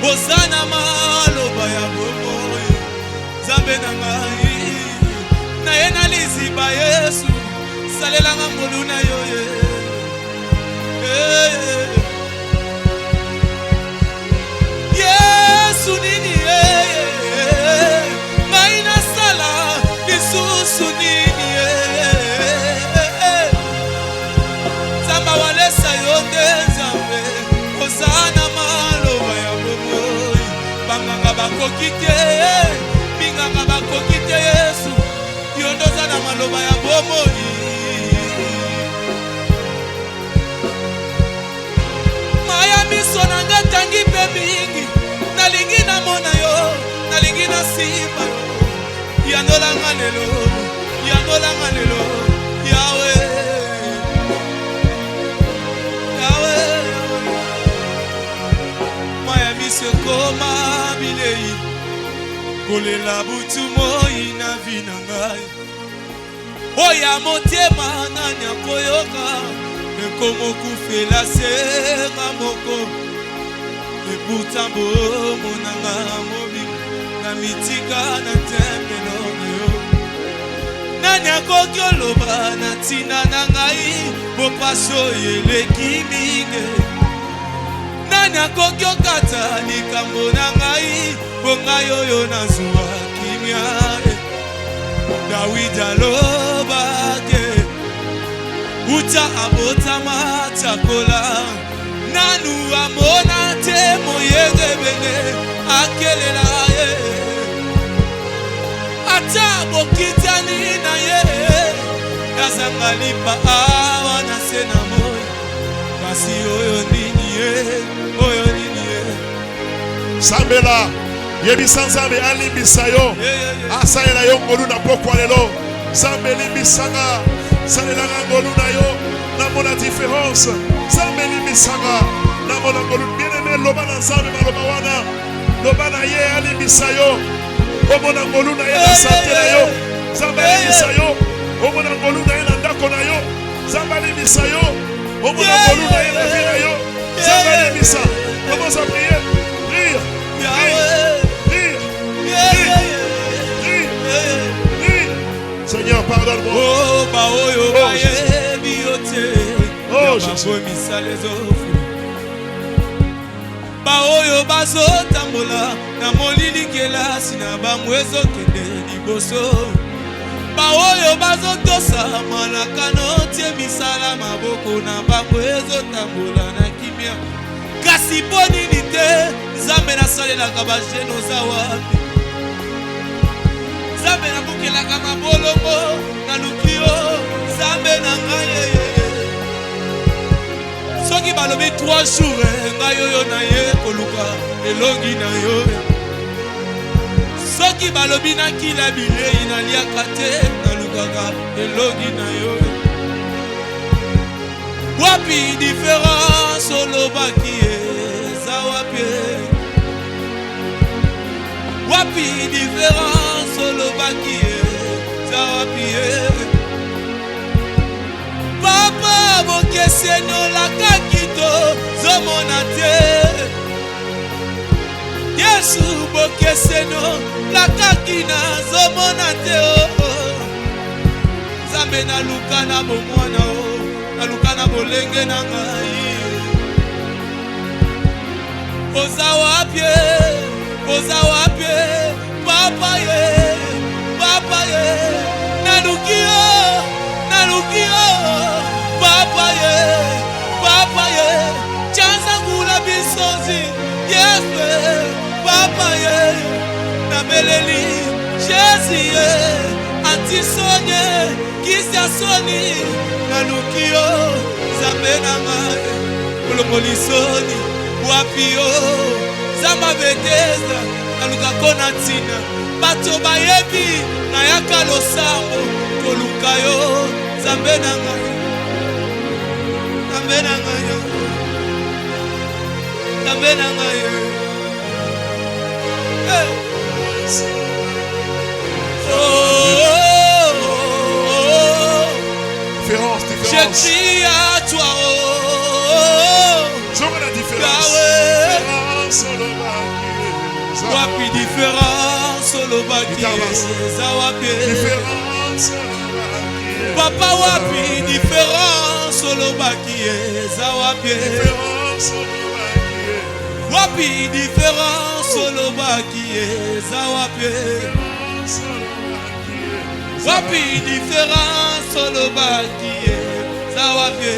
Ozana maloba ya bomoy Zambe na ngai na yena liziba Yesu salela ngambulu na yo Yesu nini maina sala lisusu nini Zamba walesa yonde Zambe Ozana maloba ya bomoy bakoki te minganga bakoki te Yesu yo ndoza na maloba ya bomoi maya miso na nga tangi mpe mingi nalingi namona yo nalingi nasimba yo yandolanga lelo Yawe maya miso koma bilei kolela butu moi na vi na ngai oya motema nani akoyoka ekomokufela senga moko ebutambo monanga mobima na mitika na tempelo yo nani akoki oloba na ntina na ngai bopaso eleki mingi nani akoki okata likambo na ngai bongai oyo nazwa kimia Dawidi alobake uta abotama takola nanu amona te moyegebele akelela ye ata bokitani na ye yazangalipa awa na sena moyo basi oyo nini ye Sambela yebisa Nzambe alimbisa yo asalela yo ngolu na pokwa lelo Nzambe limbisanga salelanga ngolu na yo namona différence Nzambe limbisanga namona ngolu bien-aimé loba na Nzambe maloba wana loba na ye alimbisa yo omona ngolu na ye na sante na yo Nzambe alimbisa yo omona ngolu na ye na ndako na yo Nzambe alimbisa yo omona ngolu na ye na vie na yo Nzambe alimbisa commence à prier rire Seigneur, pardonne-moi. Oh, bah, oh, Jésus. Baoyo bazo tambola na molili kelasi na bamwezo kende liboso baoyo bazo tosa malaka no tie misala maboko na bamwezo tambola na kimia kasi bonini te Nzambe na salelaka bajeno za wapi Nzambe na bukelaka mabolongo na lukio Nzambe na ngai soki balobi 3 jours ngai oyo na ye koluka elongi na yo soki balobi nakila bilei naliaka te nalukaka elongi na yo wapi différence olobaki eza wapi wapi différence olobaki eza wapi Papa bokeseno lakaki to zomona te Yesu bokeseno lakaki na zomona te Nzambe na luka na bomwana na luka na bolenge na ngai Oza wapi Papa ye na lukio Papa ye chanza ngula bisozi yes Papa ye na beleli Jésus ye antisonye kisia soni na lukio Nzambe na ngai kolomolisoni wapi yo Nzamba beteza na luka kona tina bato bayebi na yaka losambo koluka yo Nzambe na ngai Nzambe na ngai Nzambe na ngai Différence je crie à toi j'aurai la différence wapi différence olobaki eza wapi Papa wapi différence olobaki eza wapi wapi différence olobaki eza wapi wapi différence olobaki eza wapi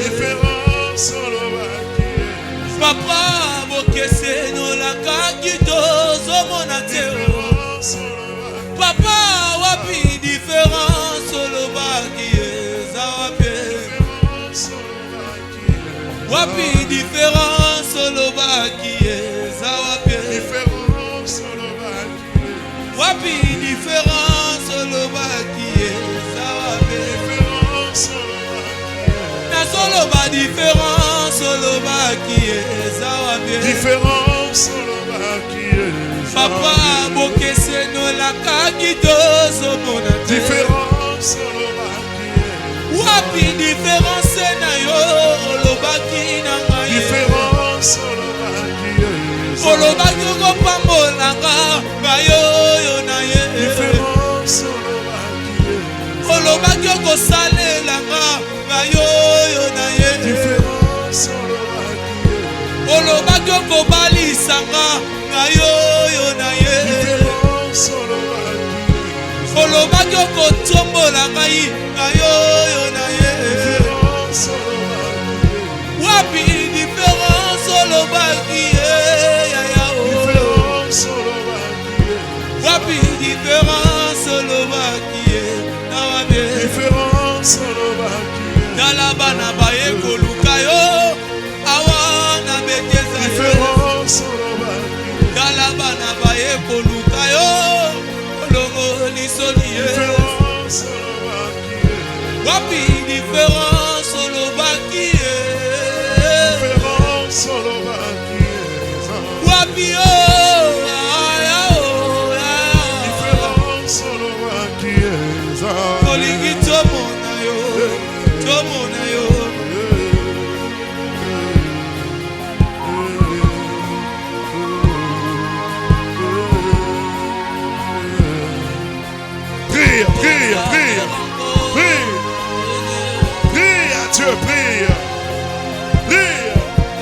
Papa bokeseno lakaki to zomona te Différence lobaki eza. Papa bokeseno la kakidozo mona te. Différence lobaki eza. Wapi différence na yo olobaki na ngai. Différence lobaki eza. Olobaki okopambolanga ngai oyo na ye. Différence lobaki eza. Olobaki okosalelanga ngai oyo na ye. Différence lobaki eza. Olobaki okobalisanga ngai oyo na ye. Différence lobaki eza. Olobaki okotombola ngai ngai oyo na ye. Différence lobaki eza. Wapi différence olobaki ye yaya o. Différence lobaki eza. Wapi différence olobaki ye na wabi. Différence lobaki eza. Tala bana baye koluka yo awa na bekeza ye. Différence lobaki eza. Tala bana baye koluka yo olongo lisoni ye. Différence lobaki eza. Wapi différence olobaki ye. Différence lobaki eza. Wapi yo aya o aya. Différence lobaki eza. Kolingi tomona yo tomona yo. Prie, prie, prie, prie, prie à Dieu, prie, prie.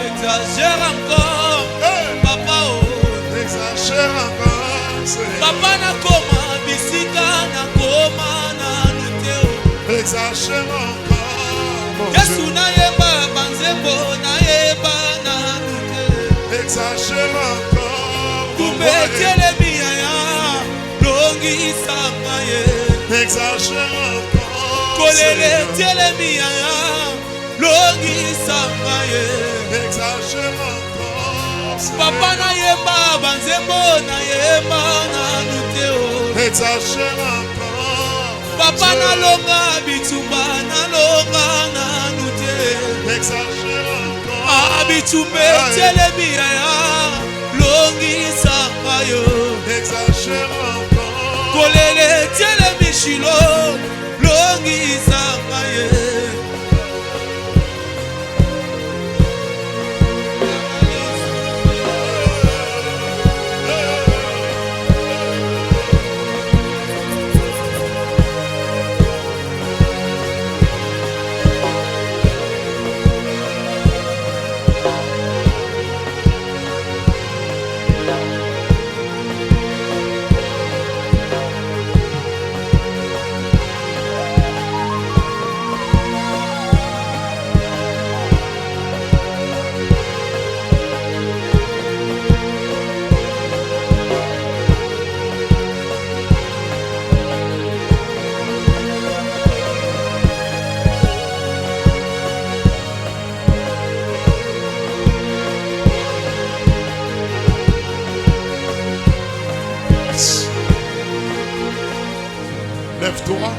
Exagère encore Hey, papa o. exagère encore, Seigneur. Papa nakoma bisika nakoma nanu te o. Exagère encore, mon Yesu Dieu. nayeba banzembo nayeba nanu te. Exagère encore, mon Kumbe roi. telemi yaya longisanga ye. Exagère encore, Kolele Seigneur. telemi yaya longisanga ye. Exagère encore, Seigneur. Papa nayeba banzembo nayeba nanu te o. Exagère encore, Papa Dieu. nalonga bitumba nalonga nanu te. Exagère encore. Abitumbe telemi yaya longisanga yo. Exagère encore. Kolele telemi shilo longisanga ye. Lève-toi.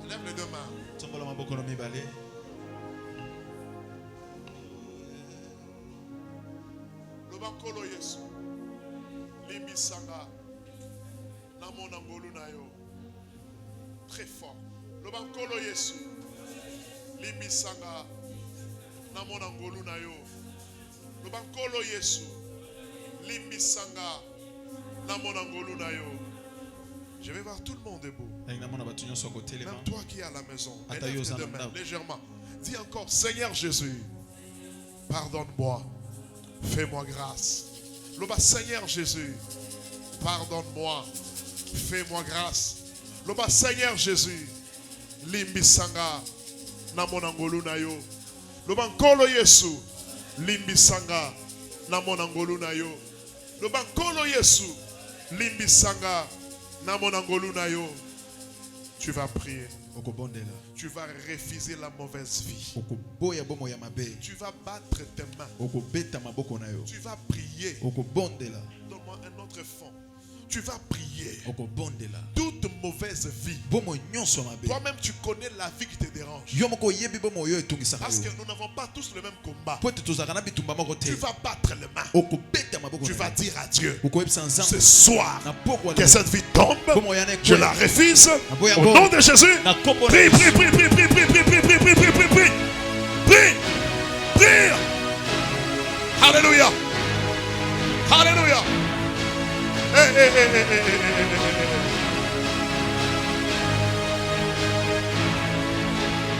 Lève les deux mains. Tombola maboko na mibale. Lobankolo Yesu. Limbisanga. Namona ngolu na yo. Très fort. Lobankolo Yesu. Limbisanga. Namona ngolu na yo. Lobankolo Yesu. Limbisanga. Namona ngolu na yo. Je vais voir tout le monde debout. Namona batu nyonso ko telema. Même toi qui es à la maison, Ata élève yo tes deux zana mains ndao. légèrement. Dis encore, Seigneur Jésus, pardonne-moi, fais-moi grâce. Loba, Seigneur Jésus, pardonne-moi, fais-moi grâce. Loba, Seigneur Jésus, limbisanga na monangolu na yo. Loba, nkolo Yesu, limbisanga na monangolu na yo. Loba, nkolo Yesu, limbisanga na monangolu na yo. Tu vas prier. okobondela Tu vas refuser la mauvaise vie. okoboya bomo ya mabe Tu vas battre tes mains. okobeta maboko na yo Tu vas prier. okobondela Donne-moi un autre fond. Tu vas prier. okobondela Toute mauvaise vie. bomo nyonso ya mabe Toi-même, tu connais la vie qui te dérange. yo moko oyebi bomo oyo etungisaka Parce que yo nous n'avons pas tous le même combat. po ete tozalaka na bitumba moko te Tu vas battre les mains. okobeta maboko Tu na vas yo dire à Dieu, okoyebisa ce nzambe soir, na poko que cette vie tombe. Je la refuse. Au nom de Jésus. Prie, prie, prie, prie, prie, prie, prie, prie, prie, prie, prie, prie, prie. Prie. Prie. Alléluia. Alléluia. Hey, hey, hey, hey, hey, hey, hey, hey.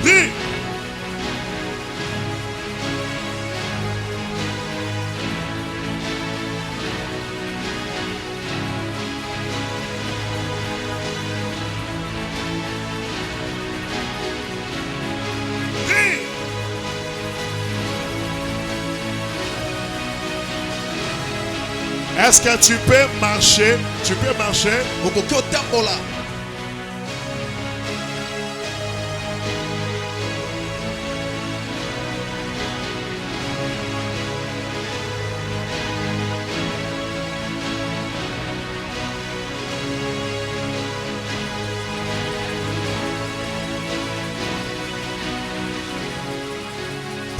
Prie. Prie. Est-ce que tu peux marcher? Tu peux marcher. okoki otambola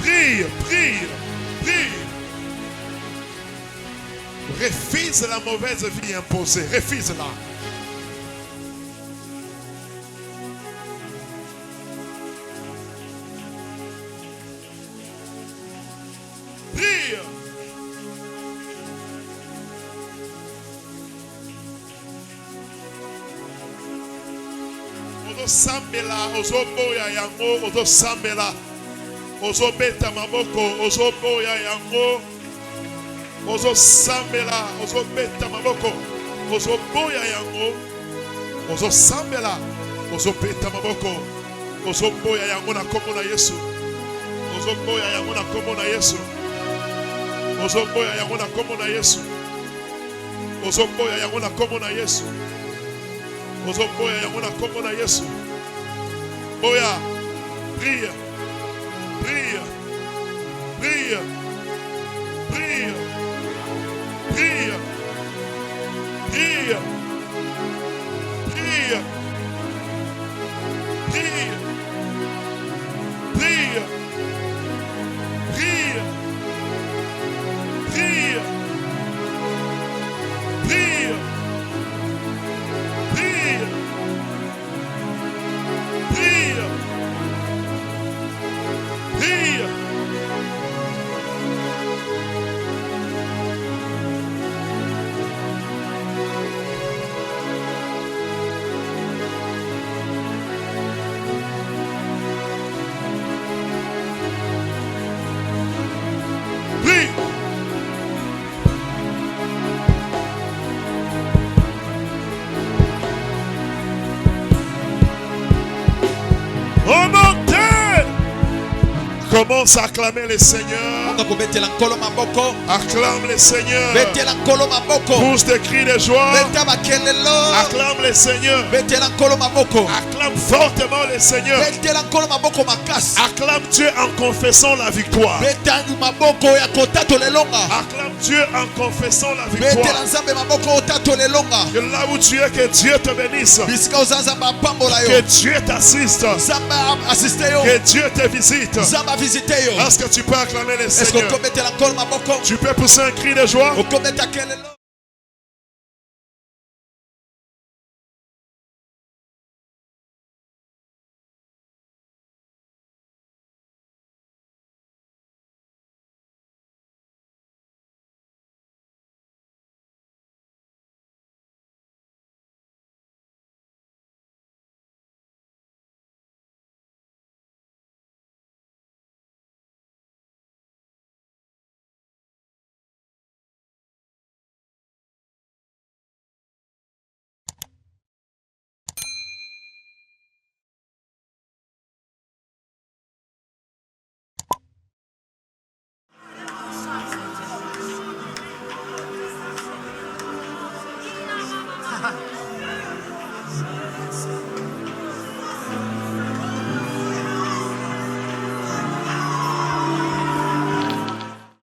Prie, prie, prie. Refuse la mauvaise vie imposée. Refuse-la. Prie. Ozosambela, ozoboya yango, ozosambela, ozobeta maboko, ozoboya yango, ozosambela, ozobeta maboko, ozoboya yango, ozosambela, ozobeta maboko, ozoboya yango na kombo na Yesu, ozoboya yango na kombo na Yesu, ozoboya yango na kombo na Yesu, ozoboya yango na kombo na Yesu. Ozoboya yango na kombo na Yesu. Boya, prie, prie, prie, prie, prie, prie, prie, prie, prie, prie, prie, prie. Commence à acclamer le Seigneur. okobetela nkolo maboko Acclame le Seigneur. betela nkolo maboko Pousse des cris de joie. beta makelelo Acclame le Seigneur. betela nkolo maboko Acclame fortement le Seigneur. betela nkolo maboko makasi Acclame Dieu en confessant la victoire. beta maboko ya kotatola elonga Acclame Dieu en confessant la betela victoire. nzambe maboko otatola elonga Que là où tu es, que Dieu te bénisse. bisika oza nzambe apambola Que yo Dieu t'assiste. nzambe asiste yo Que Dieu te visite. nzambe avisite yo Est-ce que tu peux acclamer le est-ce que Seigneur? okobetela nkolo maboko Tu peux pousser un cri de joie. okobeta kelelo